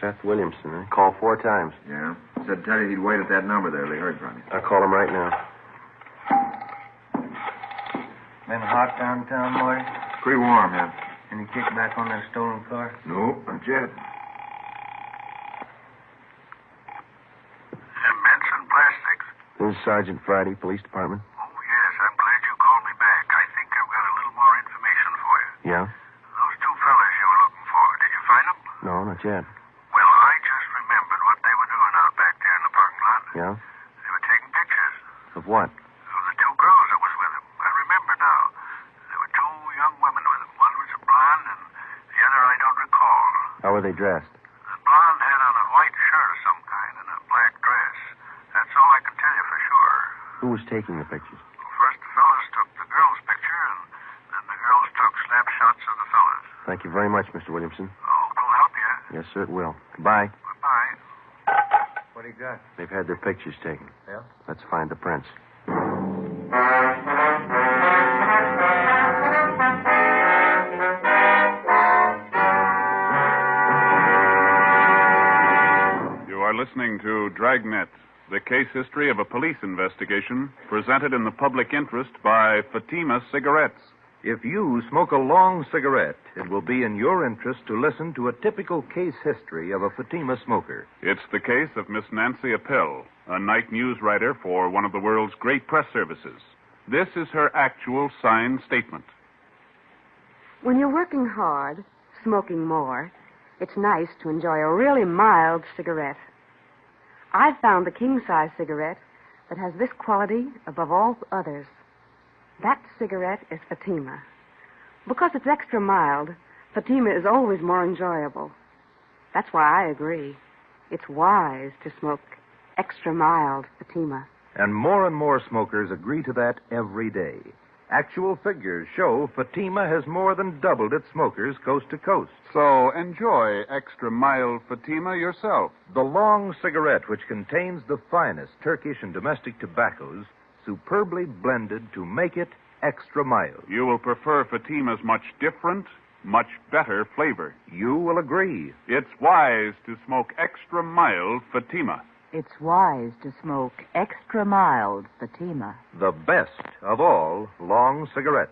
Seth Williamson, eh? Called 4 times. Yeah. Said tell you he'd wait at that number there till he heard from you. I'll call him right now. Been hot downtown, Marty? Pretty warm, yeah. Any kickback on that stolen car? No, not yet. Benson Plastics. This is Sergeant Friday, Police Department. Oh, yes, I'm glad you called me back. I think I've got a little more information for you. Yeah? Those 2 fellas you were looking for, did you find them? No, not yet. Well, I just remembered what they were doing out back there in the parking lot. Yeah? They were taking pictures Of what? of the 2 girls that was with them. I remember now. There were 2 young women with them. One was a blonde, and the other I don't recall. How were they dressed? The blonde had on a white shirt of some kind and a black dress. That's all I can tell you for sure. Who was taking the pictures? First the fellas took the girls' picture, and then the girls took snapshots of the fellas. Thank you very much, Mr. Williamson. Oh, it'll help you. Yes, sir, it will. Goodbye. Goodbye. What do you got? They've had their pictures taken. Yeah? Let's find the prints. You are listening to Dragnet, the case history of a police investigation presented in the public interest by Fatima Cigarettes. If you smoke a long cigarette, it will be in your interest to listen to a typical case history of a Fatima smoker. It's the case of Miss Nancy Appel, a night news writer for one of the world's great press services. This is her actual signed statement. When you're working hard, smoking more, it's nice to enjoy a really mild cigarette. I've found the king-size cigarette that has this quality above all others. That cigarette is Fatima. Because it's extra mild, Fatima is always more enjoyable. That's why I agree. It's wise to smoke extra mild Fatima. And more smokers agree to that every day. Actual figures show Fatima has more than doubled its smokers coast to coast. So enjoy extra mild Fatima yourself. The long cigarette, which contains the finest Turkish and domestic tobaccos, superbly blended to make it extra mild. You will prefer Fatima's much different, much better flavor. You will agree. It's wise to smoke extra mild Fatima. It's wise to smoke extra mild Fatima. The best of all long cigarettes.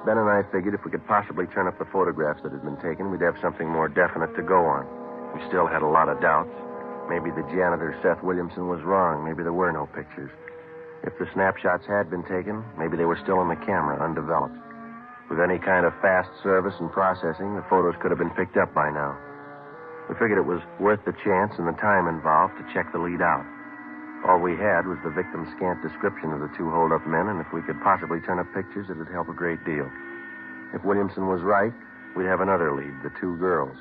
Ben and I figured if we could possibly turn up the photographs that had been taken, we'd have something more definite to go on. We still had a lot of doubts. Maybe the janitor, Seth Williamson, was wrong. Maybe there were no pictures. If the snapshots had been taken, maybe they were still in the camera, undeveloped. With any kind of fast service and processing, the photos could have been picked up by now. We figured it was worth the chance and the time involved to check the lead out. All we had was the victim's scant description of the two hold-up men, and if we could possibly turn up pictures, it'd help a great deal. If Williamson was right, we'd have another lead, the two girls.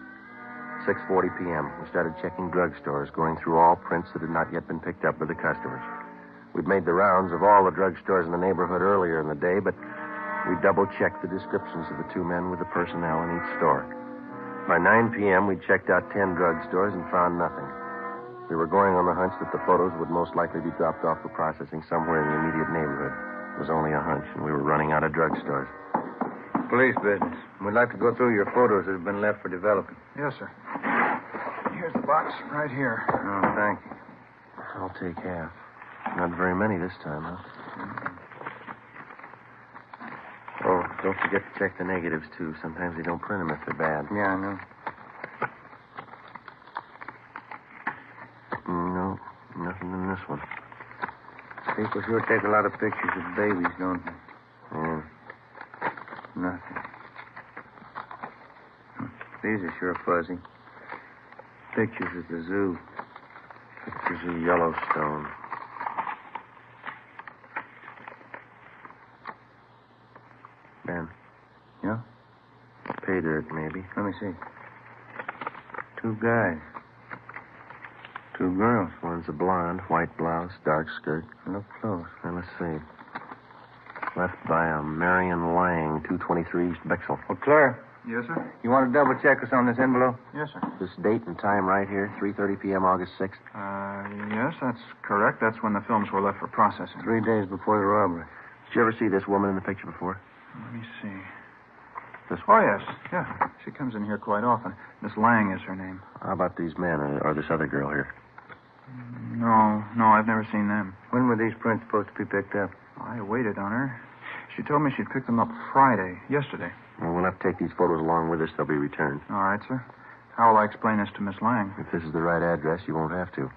6:40 p.m., we started checking drugstores, going through all prints that had not yet been picked up by the customers. We'd made the rounds of all the drugstores in the neighborhood earlier in the day, but we double-checked the descriptions of the two men with the personnel in each store. By 9 p.m., we'd checked out 10 drugstores and found nothing. We were going on the hunch that the photos would most likely be dropped off for processing somewhere in the immediate neighborhood. It was only a hunch, and we were running out of drugstores. Police business. We'd like to go through your photos that have been left for development. Yes, sir. Here's the box right here. Oh, thank you. I'll take half. Not very many this time, huh? Oh, don't forget to check the negatives, too. Sometimes they don't print them if they're bad. Yeah, I know. No, nothing in this one. People sure take a lot of pictures of babies, don't they? Yeah. Nothing. These are sure fuzzy. Pictures at the zoo. Pictures of Yellowstone. Ben. Yeah? Pay dirt, maybe. Let me see. Two guys. Two girls. One's a blonde, white blouse, dark skirt. Look close. Now, let's see. Left by a Marion Lang, 223 East Bexel. Well, Claire. Yes, sir? You want to double-check us on this envelope? Yes, sir. This date and time right here, 3:30 p.m., August 6th. Yes, that's correct. That's when the films were left for processing. 3 days before the robbery. Did you ever see this woman in the picture before? Let me see. This Oh, one? yes. Yeah. She comes in here quite often. Miss Lang is her name. How about these men or this other girl here? No, I've never seen them. When were these prints supposed to be picked up? I waited on her. She told me she'd pick them up Friday, yesterday. Well, we'll have to take these photos along with us. They'll be returned. All right, sir. How will I explain this to Miss Lang? If this is the right address, you won't have to.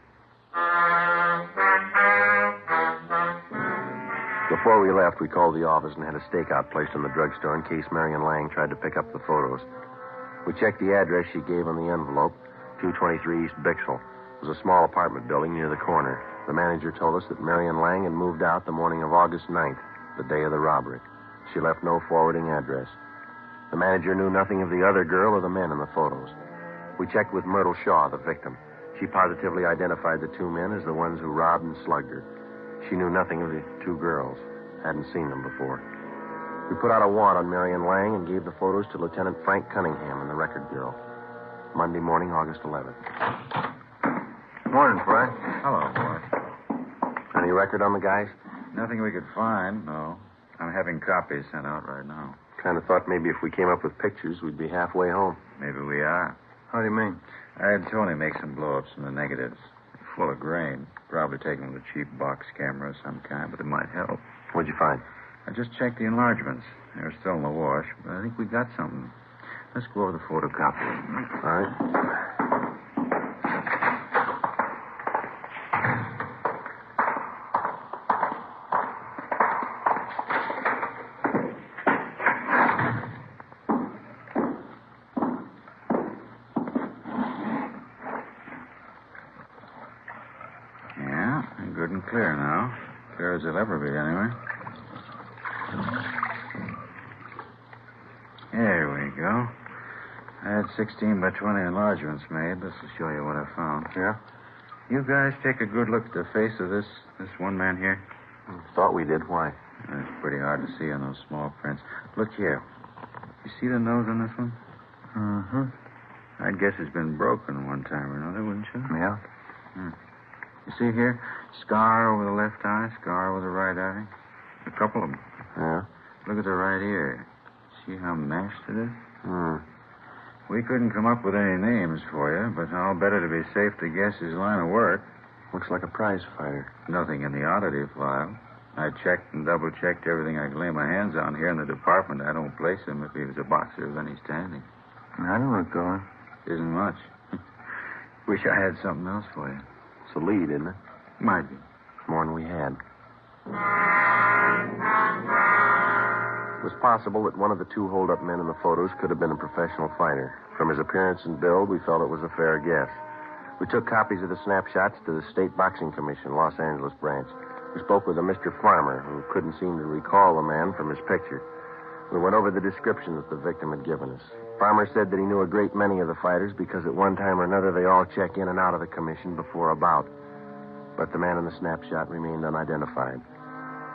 Before we left, we called the office and had a stakeout placed on the drugstore in case Marion Lang tried to pick up the photos. We checked the address she gave on the envelope, 223 East Bixel. It was a small apartment building near the corner. The manager told us that Marion Lang had moved out the morning of August 9th, the day of the robbery. She left no forwarding address. The manager knew nothing of the other girl or the men in the photos. We checked with Myrtle Shaw, the victim. She positively identified the two men as the ones who robbed and slugged her. She knew nothing of the two girls. Hadn't seen them before. We put out a warrant on Marion Lang and gave the photos to Lieutenant Frank Cunningham in the Record Bureau. Monday morning, August 11th. Morning, Frank. Hello, boy. Any record on the guys? Nothing we could find, no. I'm having copies sent out right now. Kind of thought maybe if we came up with pictures, we'd be halfway home. Maybe we are. How do you mean? I had Tony make some blow-ups from the negatives. They're full of grain. Probably taken with a cheap box camera of some kind, but it might help. What'd you find? I just checked the enlargements. They're still in the wash, but I think we got something. Let's go over the photocopy. All right. Good and clear now. Clear as it'll ever be, anyway. There we go. I had 16 by 20 enlargements made. This will show you what I found. Yeah? You guys take a good look at the face of this one man here. Thought we did. Why? It's pretty hard to see on those small prints. Look here. You see the nose on this one? Mm-hmm. I'd guess it's been broken one time or another, wouldn't you? Yeah. You see here? Scar over the left eye, scar over the right eye. A couple of them. Yeah? Look at the right ear. See how mashed it is? Hmm. We couldn't come up with any names for you, but I'll bet it'd be safe to guess his line of work. Looks like a prize fighter. Nothing in the oddity file. I checked and double-checked everything I could lay my hands on here in the department. I don't place him if he was a boxer of any standing. I don't recall. Isn't much. Wish I had something else for you. It's a lead, isn't it? Might be. More than we had. It was possible that one of the two hold-up men in the photos could have been a professional fighter. From his appearance and build, we felt it was a fair guess. We took copies of the snapshots to the State Boxing Commission, Los Angeles branch. We spoke with a Mr. Farmer, who couldn't seem to recall the man from his picture. We went over the description that the victim had given us. Farmer said that he knew a great many of the fighters because at one time or another they all check in and out of the commission before a bout. But the man in the snapshot remained unidentified.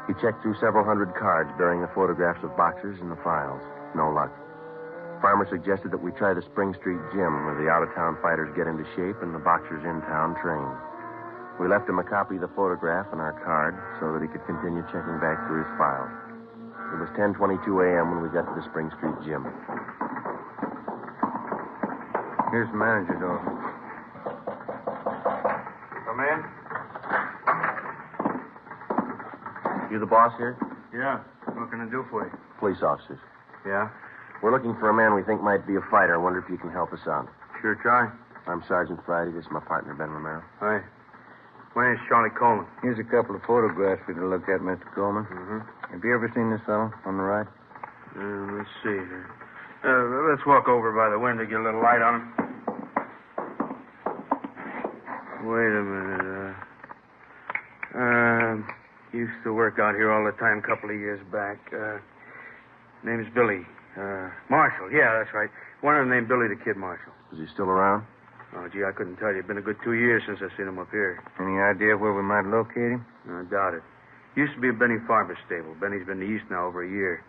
He checked through several hundred cards bearing the photographs of boxers in the files. No luck. Farmer suggested that we try the Spring Street gym where the out-of-town fighters get into shape and the boxers in-town train. We left him a copy of the photograph and our card so that he could continue checking back through his files. It was 10:22 a.m. when we got to the Spring Street gym. Here's the manager's office. Come in. You the boss here? Yeah. What can I do for you? Police officers. Yeah? We're looking for a man we think might be a fighter. I wonder if you can help us out. Sure try. I'm Sergeant Friday. This is my partner, Ben Romero. Hi. My name's Charlie Coleman. Here's a couple of photographs we can look at, Mr. Coleman. Mm-hmm. Have you ever seen this fellow on the right? Let's see here. Let's walk over by the window, get a little light on him. Wait a minute. Used to work out here all the time a couple of years back. Name's Billy. Marshall. Yeah, that's right. One of them named Billy the Kid Marshall. Is he still around? Oh, gee, I couldn't tell you. It's been a good 2 years since I've seen him up here. Any idea where we might locate him? I doubt it. Used to be a Benny Farber stable. Benny's been east now over a year.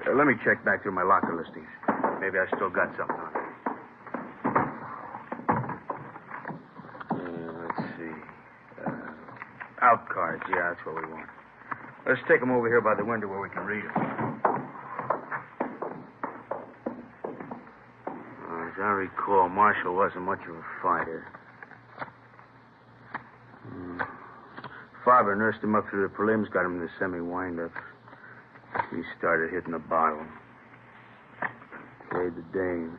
Let me check back through my locker listings. Maybe I still got something on it. Let's see. Out cards. Yeah, that's what we want. Let's take them over here by the window where we can read them. As I recall, Marshall wasn't much of a fighter. Farber nursed him up through the prelims, got him in the semi-windup. He started hitting the bottle. Played the dames.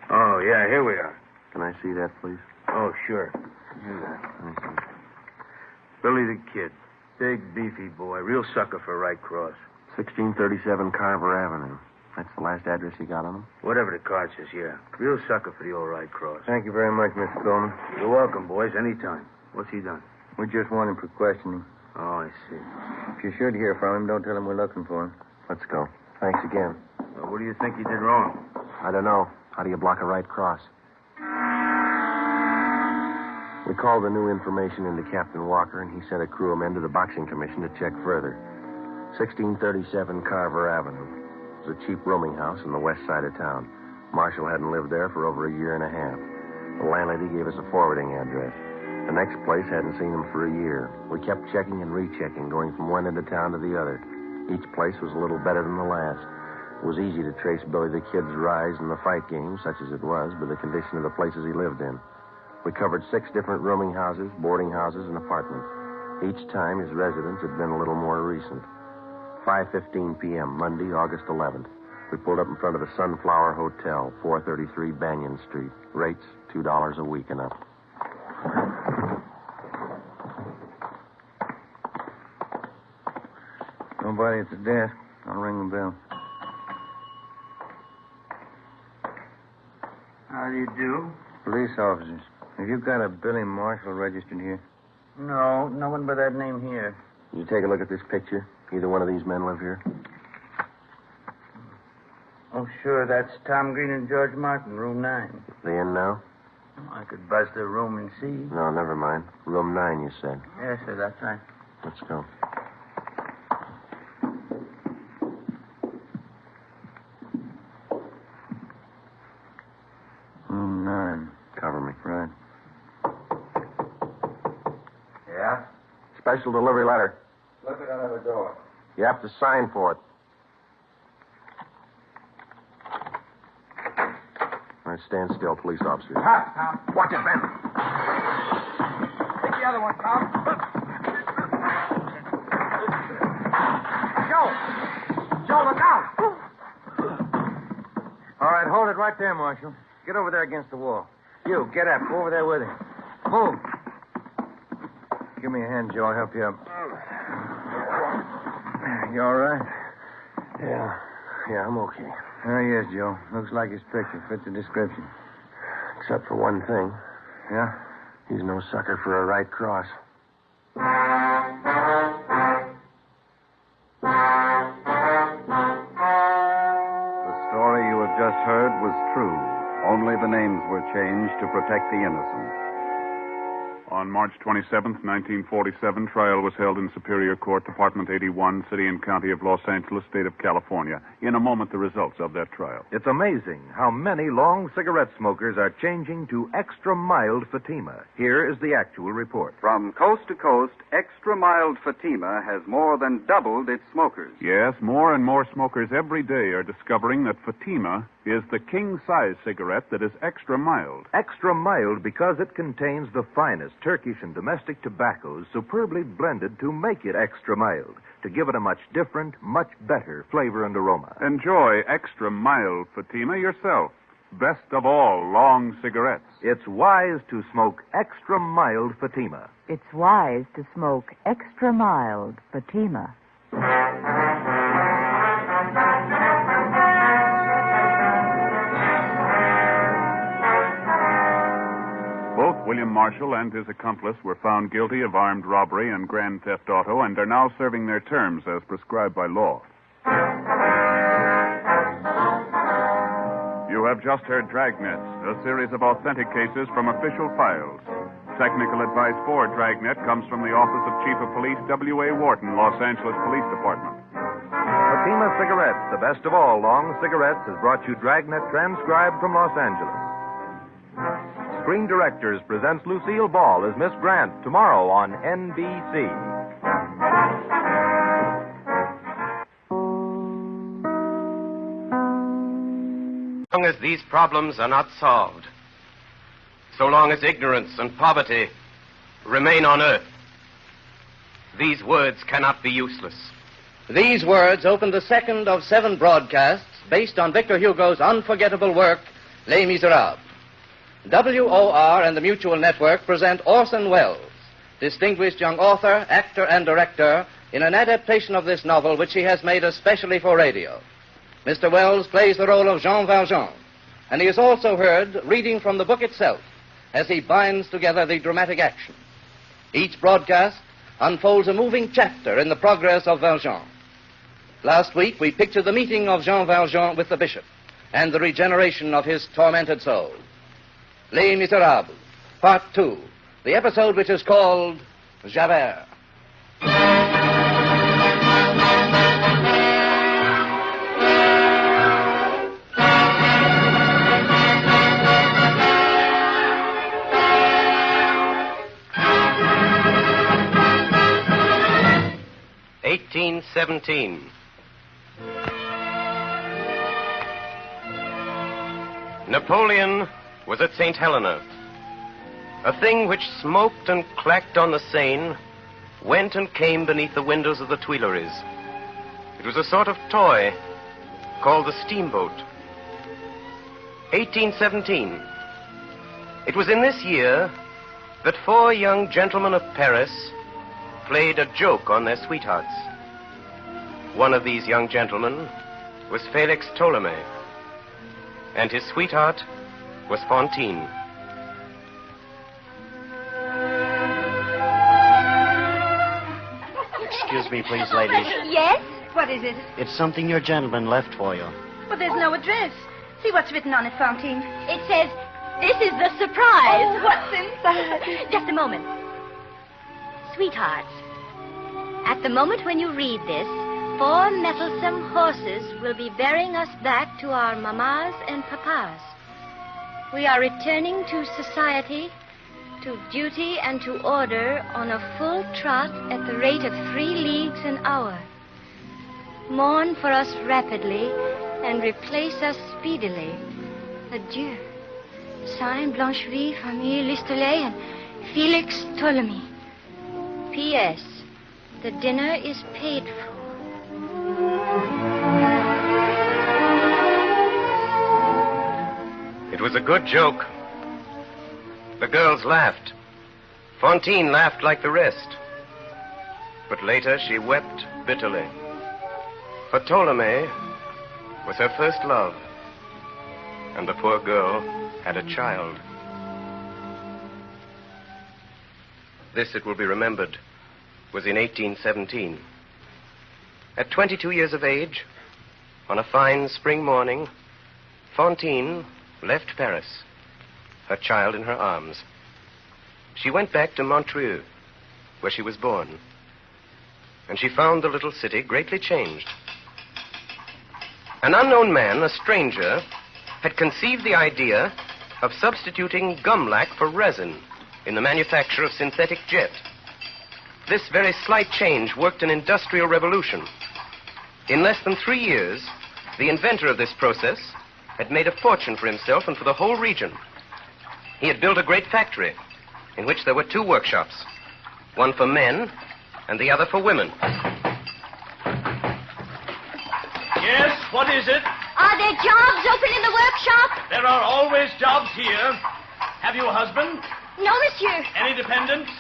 Oh, yeah, here we are. Can I see that, please? Oh, sure. Here's that. Billy the Kid. Big, beefy boy. Real sucker for right cross. 1637 Carver Avenue. That's the last address you got on him? Whatever the card says, yeah. Real sucker for the old right cross. Thank you very much, Mr. Coleman. You're welcome, boys. Anytime. What's he done? We just want him for questioning. Oh, I see. If you should hear from him, don't tell him we're looking for him. Let's go. Thanks again. Well, what do you think he did wrong? I don't know. How do you block a right cross? We called the new information into Captain Walker, and he sent a crew of men to the Boxing Commission to check further. 1637 Carver Avenue. It was a cheap rooming house on the west side of town. Marshall hadn't lived there for over a year and a half. The landlady gave us a forwarding address. The next place hadn't seen him for a year. We kept checking and rechecking, going from one end of town to the other. Each place was a little better than the last. It was easy to trace Billy the Kid's rise in the fight game, such as it was, by the condition of the places he lived in. We covered 6 different rooming houses, boarding houses, and apartments. Each time his residence had been a little more recent. 5:15 p.m., Monday, August 11th. We pulled up in front of the Sunflower Hotel, 433 Banyan Street. Rates, $2 a week and up. Nobody at the desk. I'll ring the bell. How do you do? Police officers. Have you got a Billy Marshall registered here? No, no one by that name here. You take a look at this picture. Either one of these men live here? Oh, sure. That's Tom Green and George Martin, room 9. They in now? I could buzz their room and see. No, never mind. Room 9, you said. Yes, sir, that's right. Let's go. Room 9. Cover me. Right. Special delivery letter. Slip it under the door. You have to sign for it. All right, stand still, police officer. Stop, Tom. Watch it, Ben. Take the other one, Tom. Joe, look out. All right, hold it right there, Marshal. Get over there against the wall. You, get up. Go over there with him. Move. Give me a hand, Joe. I'll help you up. You all right? Yeah, I'm okay. Oh, yes, Joe. Looks like his picture fits the description. Except for one thing. Yeah? He's no sucker for a right cross. The story you have just heard was true. Only the names were changed to protect the innocent. On March 27th, 1947, trial was held in Superior Court, Department 81, City and County of Los Angeles, State of California. In a moment, the results of that trial. It's amazing how many long cigarette smokers are changing to extra mild Fatima. Here is the actual report. From coast to coast, extra mild Fatima has more than doubled its smokers. Yes, more and more smokers every day are discovering that Fatima is the king-size cigarette that is extra mild. Extra mild because it contains the finest Turkish and domestic tobaccos superbly blended to make it extra mild, to give it a much different, much better flavor and aroma. Enjoy extra mild Fatima yourself. Best of all long cigarettes. It's wise to smoke extra mild Fatima. It's wise to smoke extra mild Fatima. Both William Marshall and his accomplice were found guilty of armed robbery and grand theft auto and are now serving their terms as prescribed by law. You have just heard Dragnet, a series of authentic cases from official files. Technical advice for Dragnet comes from the Office of Chief of Police W.A. Wharton, Los Angeles Police Department. Fatima Cigarettes, the best of all long cigarettes, has brought you Dragnet transcribed from Los Angeles. Screen Directors presents Lucille Ball as Miss Grant tomorrow on NBC. As long as these problems are not solved, so long as ignorance and poverty remain on earth, these words cannot be useless. These words open the second of 7 broadcasts based on Victor Hugo's unforgettable work, Les Miserables. WOR and the Mutual Network present Orson Welles, distinguished young author, actor, and director, in an adaptation of this novel which he has made especially for radio. Mr. Welles plays the role of Jean Valjean, and he is also heard reading from the book itself as he binds together the dramatic action. Each broadcast unfolds a moving chapter in the progress of Valjean. Last week, we pictured the meeting of Jean Valjean with the bishop and the regeneration of his tormented soul. Les Miserables, Part 2, the episode which is called Javert. (1817). Napoleon was at St. Helena. A thing which smoked and clacked on the Seine went and came beneath the windows of the Tuileries. It was a sort of toy called the steamboat. 1817. It was in this year that 4 young gentlemen of Paris played a joke on their sweethearts. One of these young gentlemen was Felix Ptolemy, and his sweetheart was Fantine. Excuse me, please, ladies. Yes? What is it? It's something your gentleman left for you. Well, there's no address. See what's written on it, Fantine. It says, "This is the surprise." Oh, what's inside? Just a moment. Sweethearts, at the moment when you read this, 4 mettlesome horses will be bearing us back to our mammas and papas. We are returning to society to duty and to order on a full trot at the rate of 3 leagues an hour. Mourn for us rapidly and replace us speedily. Adieu. Signed, Blancheville, Famille Listollet, and Felix Ptolemy. P.S. The dinner is paid for. It was a good joke. The girls laughed. Fantine laughed like the rest. But later she wept bitterly. For Ptolemy was her first love. And the poor girl had a child. This, it will be remembered, was in 1817. At 22 years of age, on a fine spring morning, Fantine left Paris, her child in her arms. She went back to Montreux, where she was born, and she found the little city greatly changed. An unknown man, a stranger, had conceived the idea of substituting gum-lac for resin in the manufacture of synthetic jet. This very slight change worked an industrial revolution. In less than 3 years, the inventor of this process had made a fortune for himself and for the whole region. He had built a great factory in which there were 2 workshops, one for men and the other for women. Yes, what is it? Are there jobs open in the workshop? There are always jobs here. Have you a husband? No, monsieur. Any dependents?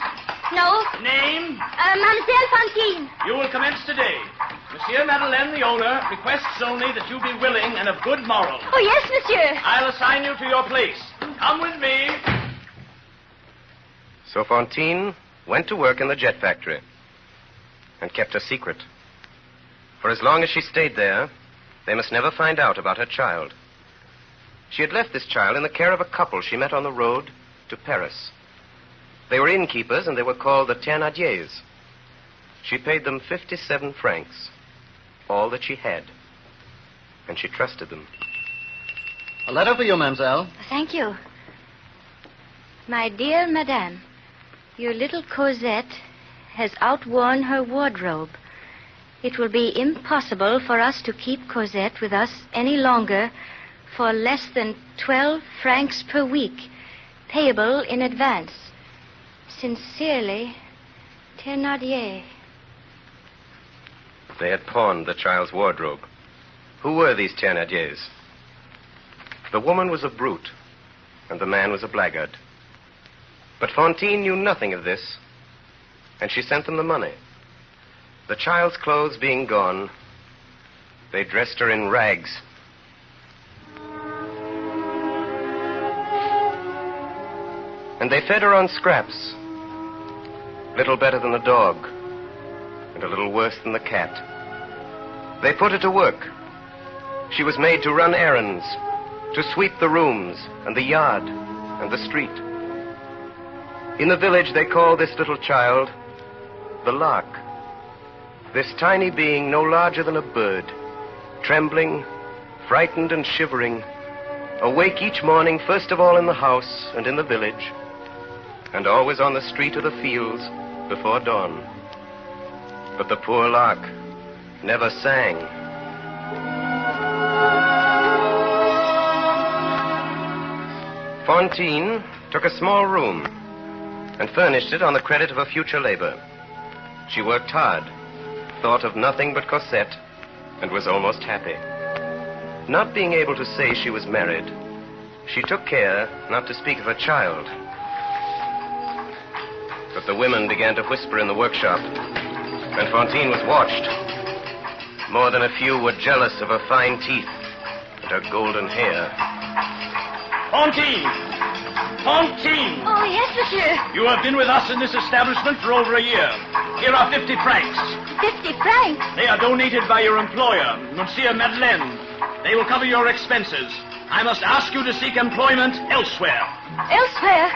No. Name? Mademoiselle Fantine. You will commence today. Monsieur Madeleine, the owner, requests only that you be willing and of good morals. Oh, yes, monsieur. I'll assign you to your place. Come with me. So Fantine went to work in the jet factory and kept a secret. For as long as she stayed there, they must never find out about her child. She had left this child in the care of a couple she met on the road to Paris. They were innkeepers, and they were called the Thénardiers. She paid them 57 francs, all that she had, and she trusted them. A letter for you, mademoiselle. Thank you. My dear madame, your little Cosette has outworn her wardrobe. It will be impossible for us to keep Cosette with us any longer for less than 12 francs per week, payable in advance. Sincerely, Thénardier. They had pawned the child's wardrobe. Who were these Thénardiers? The woman was a brute, and the man was a blackguard. But Fantine knew nothing of this, and she sent them the money. The child's clothes being gone, they dressed her in rags. And they fed her on scraps, little better than a dog, and a little worse than the cat. They put her to work. She was made to run errands, to sweep the rooms and the yard and the street. In the village, they called this little child the Lark. This tiny being, no larger than a bird, trembling, frightened and shivering, awake each morning, first of all in the house and in the village, and always on the street or the fields before dawn. But the poor Lark never sang. Fantine took a small room and furnished it on the credit of her future labor. She worked hard, thought of nothing but Cosette, and was almost happy. Not being able to say she was married, she took care not to speak of her child. But the women began to whisper in the workshop, and Fantine was watched. More than a few were jealous of her fine teeth and her golden hair. Fantine! Fantine! Oh, yes, monsieur. You have been with us in this establishment for over a year. Here are 50 francs. 50 francs? They are donated by your employer, Monsieur Madeleine. They will cover your expenses. I must ask you to seek employment elsewhere. Elsewhere?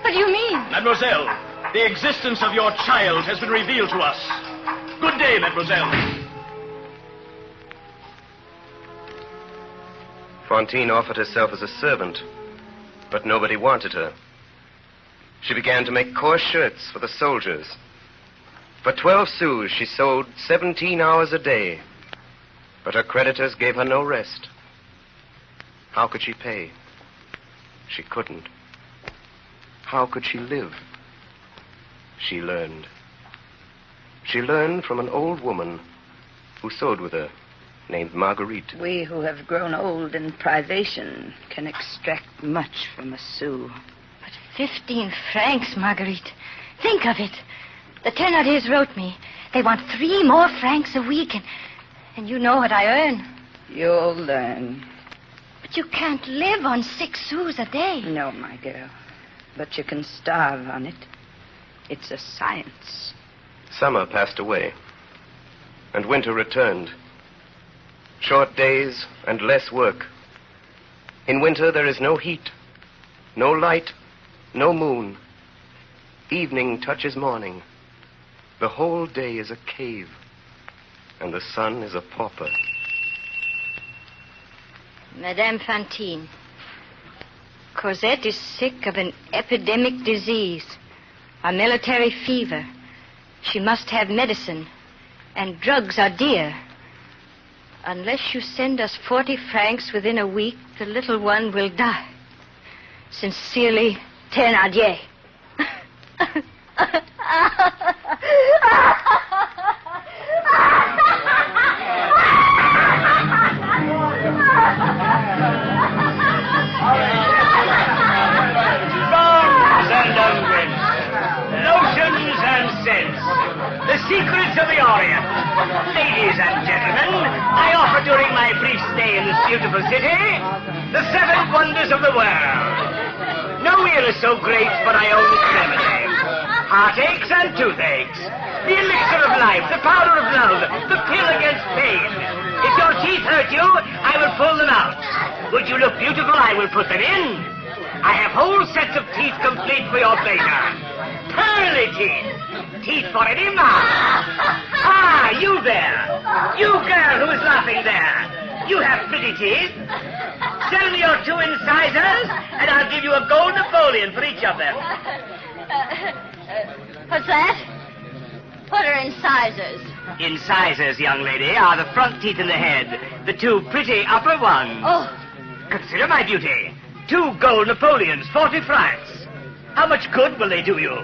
What do you mean? Mademoiselle, the existence of your child has been revealed to us. Good day, mademoiselle. Fantine offered herself as a servant, but nobody wanted her. She began to make coarse shirts for the soldiers. For 12 sous, she sewed 17 hours a day. But her creditors gave her no rest. How could she pay? She couldn't. How could she live? She learned. She learned from an old woman who sewed with her, named Marguerite. We who have grown old in privation can extract much from a sou. But 15 francs, Marguerite. Think of it. The Thénardiers wrote me. They want 3 more francs a week, and you know what I earn. You'll learn. But you can't live on 6 sous a day. No, my girl. But you can starve on it. It's a science. Summer passed away, and winter returned. Short days and less work. In winter, there is no heat, no light, no moon. Evening touches morning. The whole day is a cave, and the sun is a pauper. Madame Fantine, Cosette is sick of an epidemic disease, a military fever. She must have medicine, and drugs are dear. Unless you send us 40 francs within a week, the little one will die. Sincerely, Thénardier. Wrongs and unwins, notions and sense, the secrets of the Orient. Ladies and gentlemen, I offer during my brief stay in this beautiful city the 7 wonders of the world. No ear is so great but I own its remedy. Heartaches and toothaches, the elixir of life, the powder of love, the pill against pain. If your teeth hurt you, I will pull them out. Would you look beautiful, I will put them in. I have whole sets of teeth complete for your pleasure. Pearly teeth. Teeth for any mouth. Ah, you there. You girl who is laughing there. You have pretty teeth. Sell me your 2 incisors, and I'll give you a gold Napoleon for each of them. What's that? What are incisors? Incisors, young lady, are the front teeth in the head. The 2 pretty upper ones. Oh. Consider my beauty. 2 gold Napoleons, 40 francs. How much good will they do you?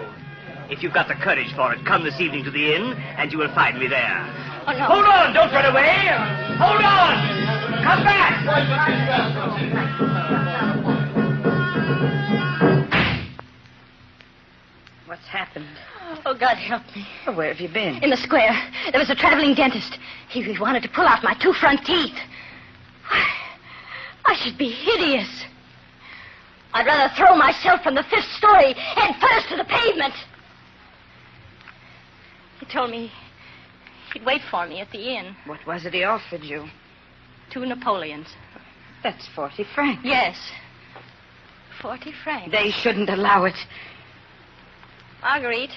If you've got the courage for it, come this evening to the inn, and you will find me there. Oh, no. Hold on, don't run away. Hold on. Come back. What's happened? Oh, God help me. Oh, where have you been? In the square. There was a traveling dentist. He wanted to pull out my 2 front teeth. I should be hideous. I'd rather throw myself from the 5th story head first to the pavement. He told me he'd wait for me at the inn. What was it he offered you? 2 Napoleons. That's 40 francs. Yes. 40 francs. They shouldn't allow it. Marguerite,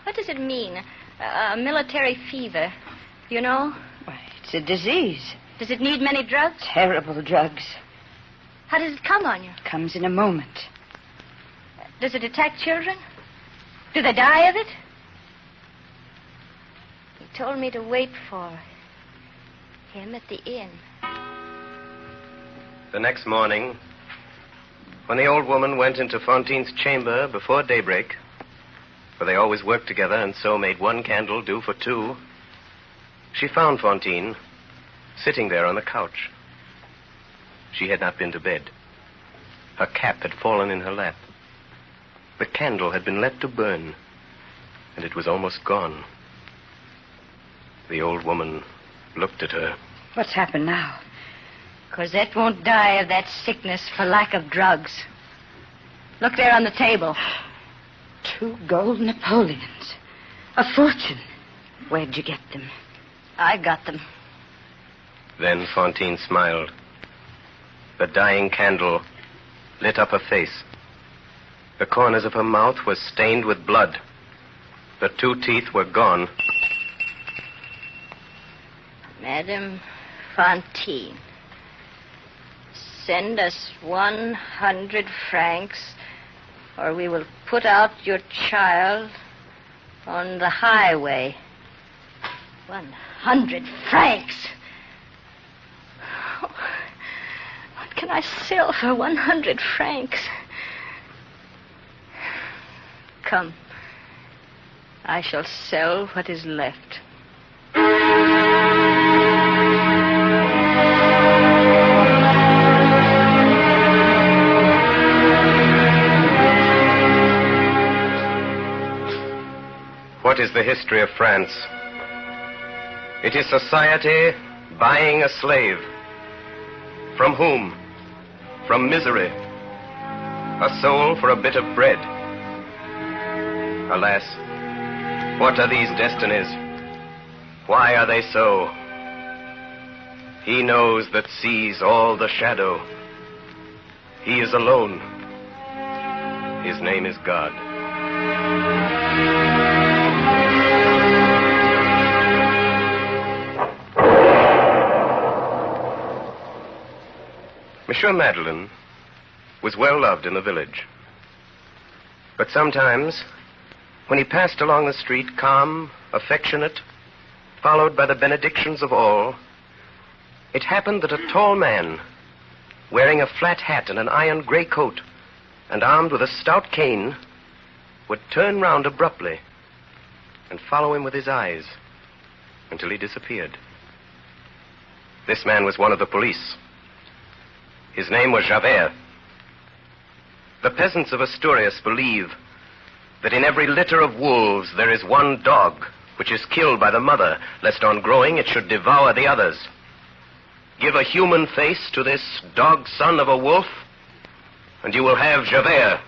what does it mean? A military fever. You know? Why, it's a disease. Does it need many drugs? Terrible drugs. How does it come on you? Comes in a moment. Does it attack children? Do they die of it? He told me to wait for him at the inn. The next morning, when the old woman went into Fantine's chamber before daybreak, for they always worked together and so made 1 candle do for 2, she found Fantine sitting there on the couch. She had not been to bed. Her cap had fallen in her lap. The candle had been left to burn, and it was almost gone. The old woman looked at her. What's happened now? Cosette won't die of that sickness for lack of drugs. Look there on the table. 2 gold Napoleons. A fortune. Where'd you get them? I got them. Then Fantine smiled. The dying candle lit up her face. The corners of her mouth were stained with blood. The 2 teeth were gone. Madame Fantine, send us 100 francs or we will put out your child on the highway. 100 francs. Oh, what can I sell for 100 francs? Come. I shall sell what is left. What is the history of France? It is society buying a slave. From whom? From misery. A soul for a bit of bread. Alas, what are these destinies? Why are they so? He knows that sees all the shadow. He is alone. His name is God. Monsieur Madeleine was well loved in the village. But sometimes, when he passed along the street, calm, affectionate, followed by the benedictions of all, it happened that a tall man, wearing a flat hat and an iron gray coat, and armed with a stout cane, would turn round abruptly and follow him with his eyes until he disappeared. This man was one of the police. His name was Javert. The peasants of Asturias believe that in every litter of wolves there is one dog which is killed by the mother, lest on growing it should devour the others. Give a human face to this dog son of a wolf, and you will have Javert.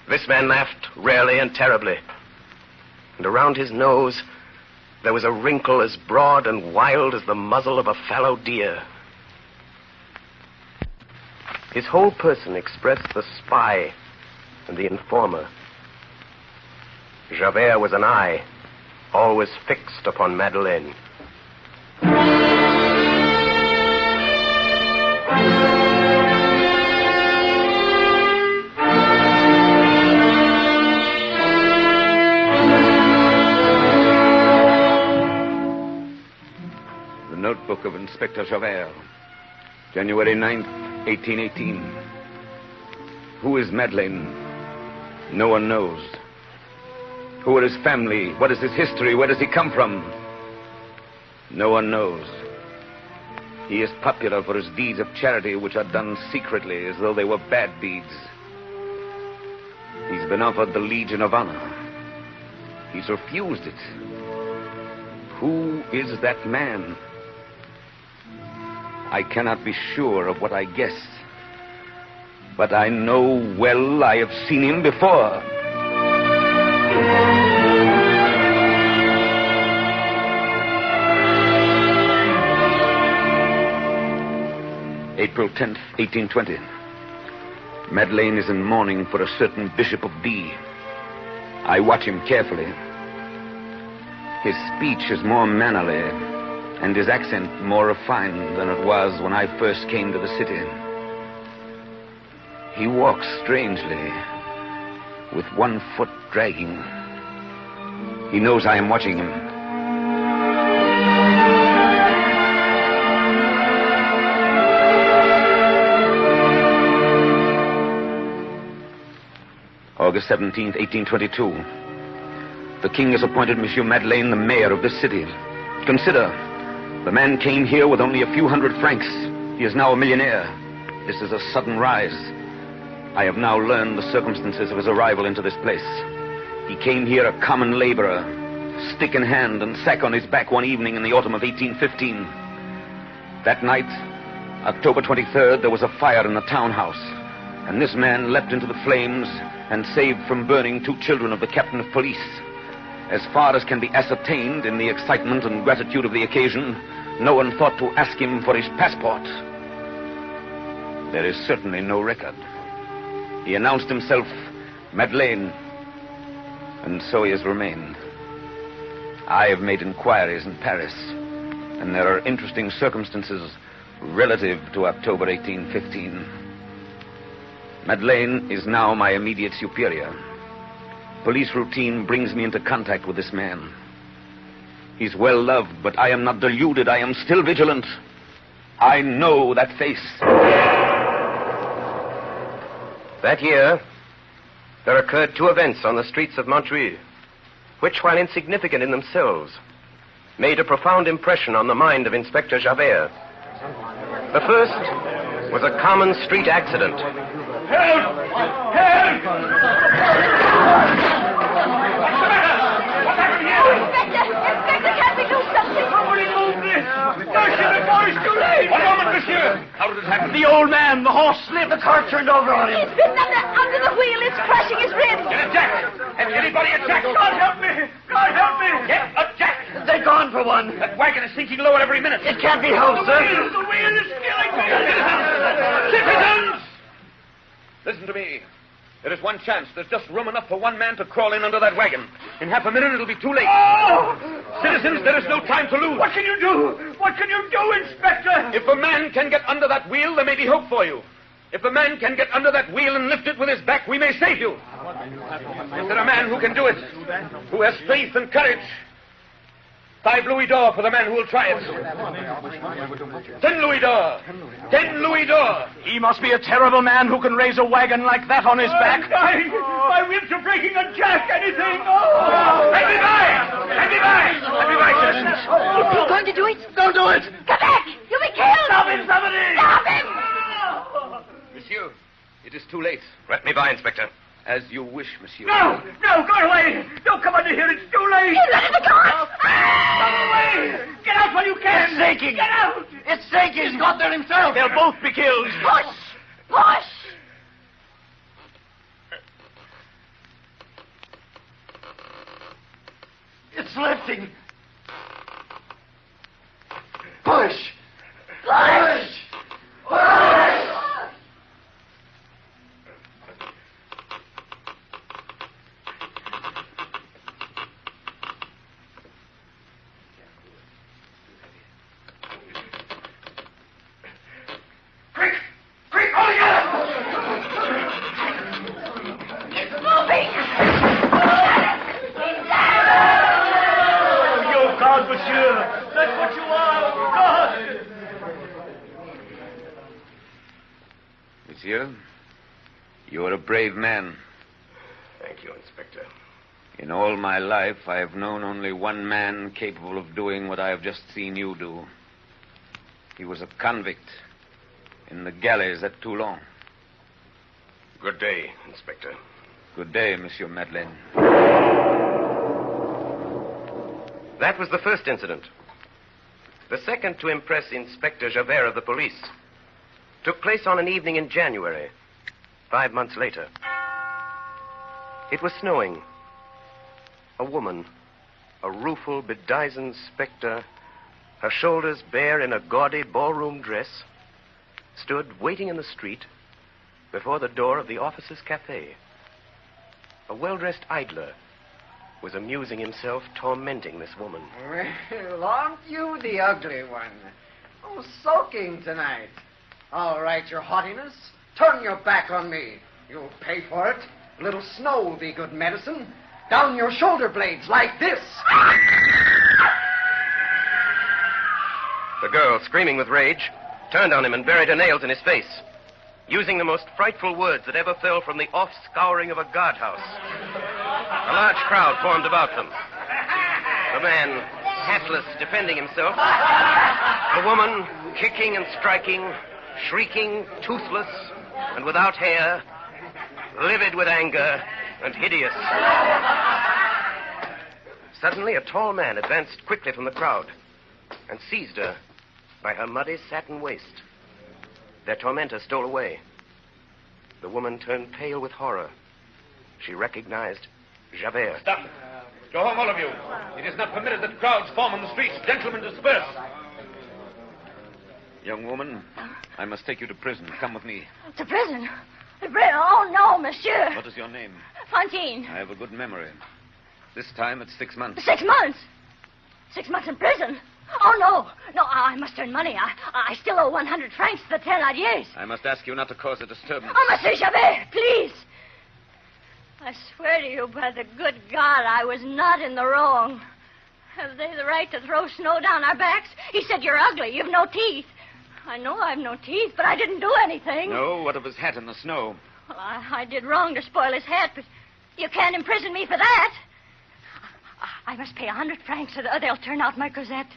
This man laughed rarely and terribly, and around his nose there was a wrinkle as broad and wild as the muzzle of a fallow deer. His whole person expressed the spy and the informer. Javert was an eye, always fixed upon Madeleine. The notebook of Inspector Javert. January 9th, 1818. Who is Madeleine? No one knows. Who are his family? What is his history? Where does he come from? No one knows. He is popular for his deeds of charity, which are done secretly as though they were bad deeds. He's been offered the Legion of Honor. He's refused it. Who is that man? I cannot be sure of what I guess. But I know well I have seen him before. April 10th, 1820. Madeleine is in mourning for a certain Bishop of D. I watch him carefully. His speech is more mannerly, and his accent more refined than it was when I first came to the city. He walks strangely, with one foot dragging. He knows I am watching him. August 17th, 1822. The king has appointed Monsieur Madeleine the mayor of this city. Consider, the man came here with only a few hundred francs. He is now a millionaire. This is a sudden rise. I have now learned the circumstances of his arrival into this place. He came here a common laborer, stick in hand and sack on his back one evening in the autumn of 1815. That night, October 23rd, there was a fire in the townhouse, and this man leapt into the flames and saved from burning 2 children of the captain of police. As far as can be ascertained in the excitement and gratitude of the occasion, no one thought to ask him for his passport. There is certainly no record. He announced himself Madeleine, and so he has remained. I have made inquiries in Paris, and there are interesting circumstances relative to October 1815. Madeleine is now my immediate superior. Police routine brings me into contact with this man. He's well loved, but I am not deluded. I am still vigilant. I know that face. That year, there occurred 2 events on the streets of Montreuil, which, while insignificant in themselves, made a profound impression on the mind of Inspector Javert. The first was a common street accident. Help! Help! Inspector, can't we do something? Somebody move this! Monsieur, before it's too late! One moment, monsieur. How did it happen? The old man, the horse slipped, the car turned over on him. He's bitten under the wheel. It's crushing his ribs. Get a jack! Has anybody a jack? God help me! God help me! Get a jack! They're gone for one. That wagon is sinking lower every minute. It can't be helped, sir. The wheel is killing me. Citizens! Listen to me. There is one chance. There's just room enough for one man to crawl in under that wagon. In half a minute, it'll be too late. Oh! Citizens, there is no time to lose. What can you do? What can you do, Inspector? If a man can get under that wheel, there may be hope for you. If a man can get under that wheel and lift it with his back, we may save you. Is there a man who can do it? Who has faith and courage? 5 louis d'or for the man who will try it. 10 louis d'or. 10 louis d'or. He must be a terrible man who can raise a wagon like that on his back. My ribs are breaking a jack. Anything. Oh! Let me by! Let me by! Let me by, citizens. Is he going to do it? Don't do it. Come back! You'll be killed! Stop him, somebody! Stop him! Monsieur, it is too late. Let me by, Inspector. As you wish, monsieur. No! No, go away! Don't come under here. It's too late. He's under the car! Come away! Get out while you can! It's sinking! Get out! It's sinking! He's got there himself. They'll both be killed. Push! Push! It's lifting. Push! Push! Push! Quick! Quick! All together! It's moving! You're God, monsieur. That's what you are. God! Monsieur, you are a brave man. Thank you, Inspector. In all my life, I have known only one man capable of doing what I have just seen you do. He was a convict in the galleys at Toulon. Good day, Inspector. Good day, Monsieur Madeleine. That was the first incident. The second to impress Inspector Javert of the police took place on an evening in January, 5 months later. It was snowing. A woman, a rueful, bedizened spectre, her shoulders bare in a gaudy ballroom dress, stood waiting in the street before the door of the officers' cafe. A well-dressed idler was amusing himself tormenting this woman. Well, aren't you the ugly one? Oh, sulking tonight. All right, your haughtiness. Turn your back on me. You'll pay for it. A little snow will be good medicine. Down your shoulder blades like this. The girl, screaming with rage, turned on him and buried her nails in his face, using the most frightful words that ever fell from the off-scouring of a guardhouse. A large crowd formed about them. The man, hatless, defending himself. The woman, kicking and striking, shrieking, toothless, and without hair, livid with anger and hideous. Suddenly, a tall man advanced quickly from the crowd and seized her by her muddy satin waist. Their tormentor stole away. The woman turned pale with horror. She recognized Javert. Stop. Go home, all of you. It is not permitted that crowds form on the streets. Gentlemen, disperse. Young woman, I must take you to prison. Come with me. To prison? Oh, no, monsieur. What is your name? Fantine. I have a good memory. This time it's 6 months. 6 months? 6 months in prison? Oh, no. No, I must earn money. I still owe 100 francs for the 10 odd years. I must ask you not to cause a disturbance. Oh, Monsieur Javert, please. I swear to you by the good God, I was not in the wrong. Have they the right to throw snow down our backs? He said you're ugly. You've no teeth. I know I've no teeth, but I didn't do anything. No, what of his hat in the snow? Well, I did wrong to spoil his hat, but you can't imprison me for that. I must pay 100 francs or they'll turn out my Cosette.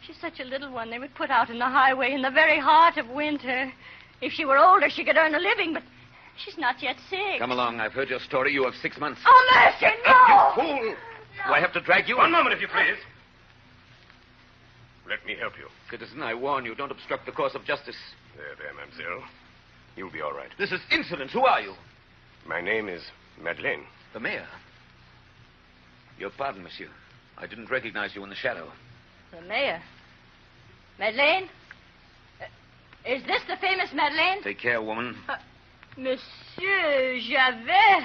She's such a little one they would put out in the highway in the very heart of winter. If she were older, she could earn a living, but she's not yet sick. Come along. I've heard your story. You have 6 months. Oh, mercy, no! You fool! Do I have to drag you? One moment, if you please. Let me help you. Citizen, I warn you, don't obstruct the course of justice. There, mademoiselle. You'll be all right. This is insolence. Who are you? My name is Madeleine. The mayor. Your pardon, monsieur. I didn't recognize you in the shadow. The mayor? Madeleine? Is this the famous Madeleine? Take care, woman. Monsieur Javert,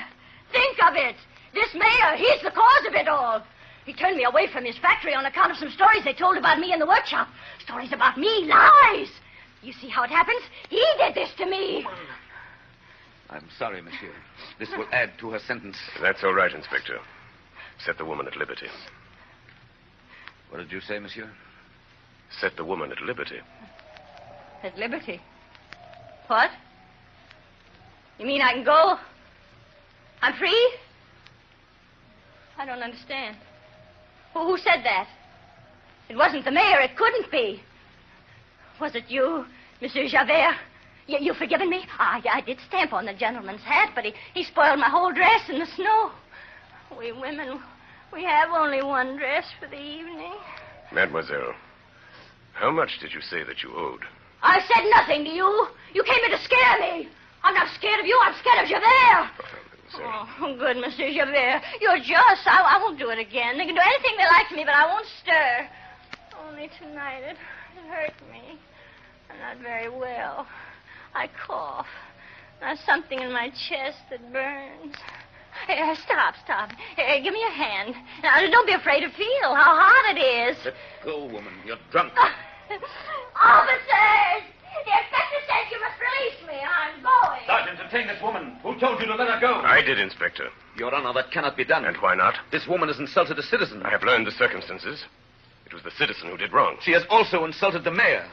think of it. This mayor, he's the cause of it all. He turned me away from his factory on account of some stories they told about me in the workshop. Stories about me, lies. You see how it happens? He did this to me. I'm sorry, monsieur. This will add to her sentence. That's all right, Inspector. Set the woman at liberty. What did you say, monsieur? Set the woman at liberty. At liberty? What? You mean I can go? I'm free? I don't understand. Who said that? It wasn't the mayor. It couldn't be. Was it you, Monsieur Javert? You forgiven me? I did stamp on the gentleman's hat, but he spoiled my whole dress in the snow. We women, we have only one dress for the evening. Mademoiselle, how much did you say that you owed? I said nothing to you. You came here to scare me. I'm not scared of you. I'm scared of Javert. Oh, good, Monsieur Javert. You're just. I won't do it again. They can do anything they like to me, but I won't stir. Only tonight it hurt me. I'm not very well. I cough. There's something in my chest that burns. Hey, stop. Hey, give me a hand. Now, don't be afraid to feel how hot it is. Let go, woman. You're drunk. Officers! The inspector says you must release me. I'm going. Sergeant, detain this woman. Who told you to let her go? I did, Inspector. Your Honor, that cannot be done. And why not? This woman has insulted a citizen. I have learned the circumstances. It was the citizen who did wrong. She has also insulted the mayor.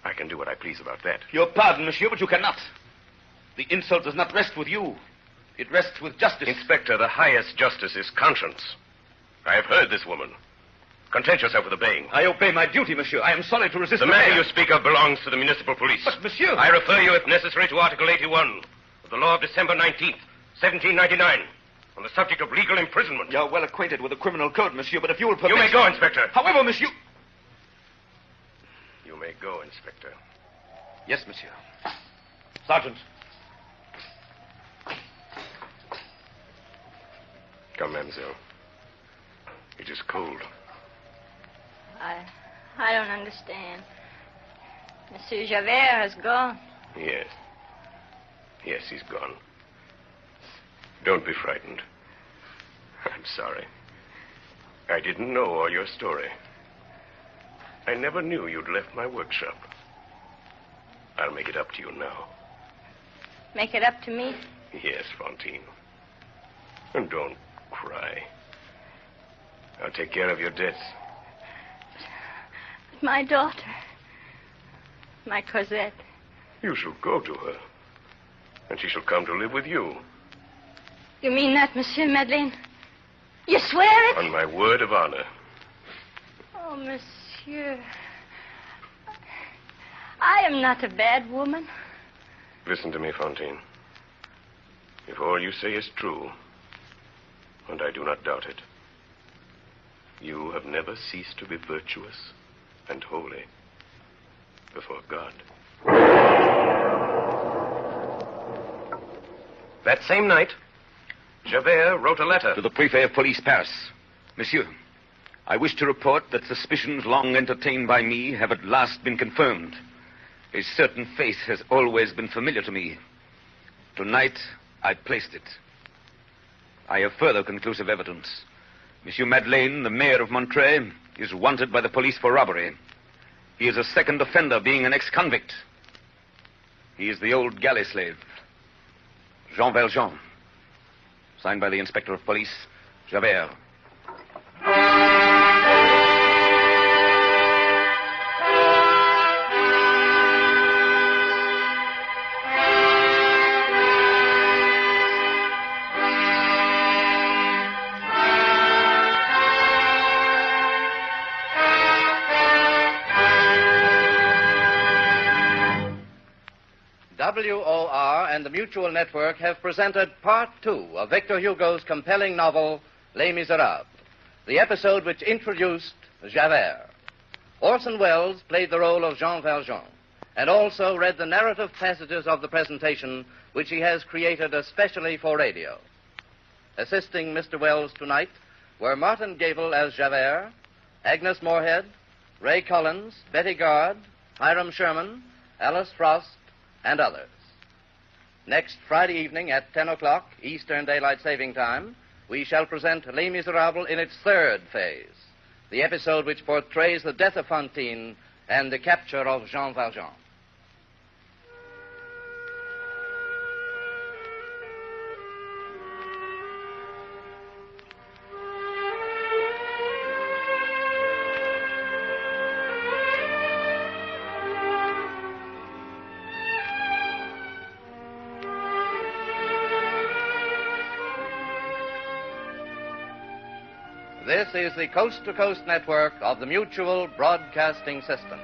I can do what I please about that. Your pardon, monsieur, but you cannot. The insult does not rest with you. It rests with justice. Inspector, the highest justice is conscience. I have heard this woman. Content yourself with obeying. I obey my duty, monsieur. I am sorry to resist the matter you speak of belongs to the municipal police. But, monsieur... I refer you, if necessary, to Article 81 of the law of December 19th, 1799, on the subject of legal imprisonment. You're well acquainted with the criminal code, monsieur, but if you will permit... You may go, Inspector. However, monsieur... You may go, Inspector. Yes, monsieur. Sergeant. Come, mademoiselle. It is cold. I don't understand. Monsieur Javert has gone. Yes. Yes, he's gone. Don't be frightened. I'm sorry. I didn't know all your story. I never knew you'd left my workshop. I'll make it up to you now. Make it up to me? Yes, Fantine. And don't cry. I'll take care of your debts. But my daughter, my Cosette. You shall go to her, and she shall come to live with you. You mean that, Monsieur Madeleine? You swear it? On my word of honor. Oh, Monsieur. I am not a bad woman. Listen to me, Fantine. If all you say is true, and I do not doubt it, you have never ceased to be virtuous and holy before God. That same night, Javert wrote a letter to the Prefet of Police, Paris. Monsieur, I wish to report that suspicions long entertained by me have at last been confirmed. A certain face has always been familiar to me. Tonight, I placed it. I have further conclusive evidence. Monsieur Madeleine, the mayor of Montreuil, is wanted by the police for robbery. He is a second offender, being an ex-convict. He is the old galley slave, Jean Valjean. Signed by the Inspector of Police, Javert. WOR and the Mutual Network have presented Part 2 of Victor Hugo's compelling novel, Les Miserables, the episode which introduced Javert. Orson Welles played the role of Jean Valjean and also read the narrative passages of the presentation which he has created especially for radio. Assisting Mr. Welles tonight were Martin Gable as Javert, Agnes Moorehead, Ray Collins, Betty Gard, Hiram Sherman, Alice Frost, and others. Next Friday evening at 10 o'clock Eastern Daylight Saving Time, we shall present Les Miserables in its third phase, the episode which portrays the death of Fantine and the capture of Jean Valjean. This is the Coast to Coast network of the Mutual Broadcasting System.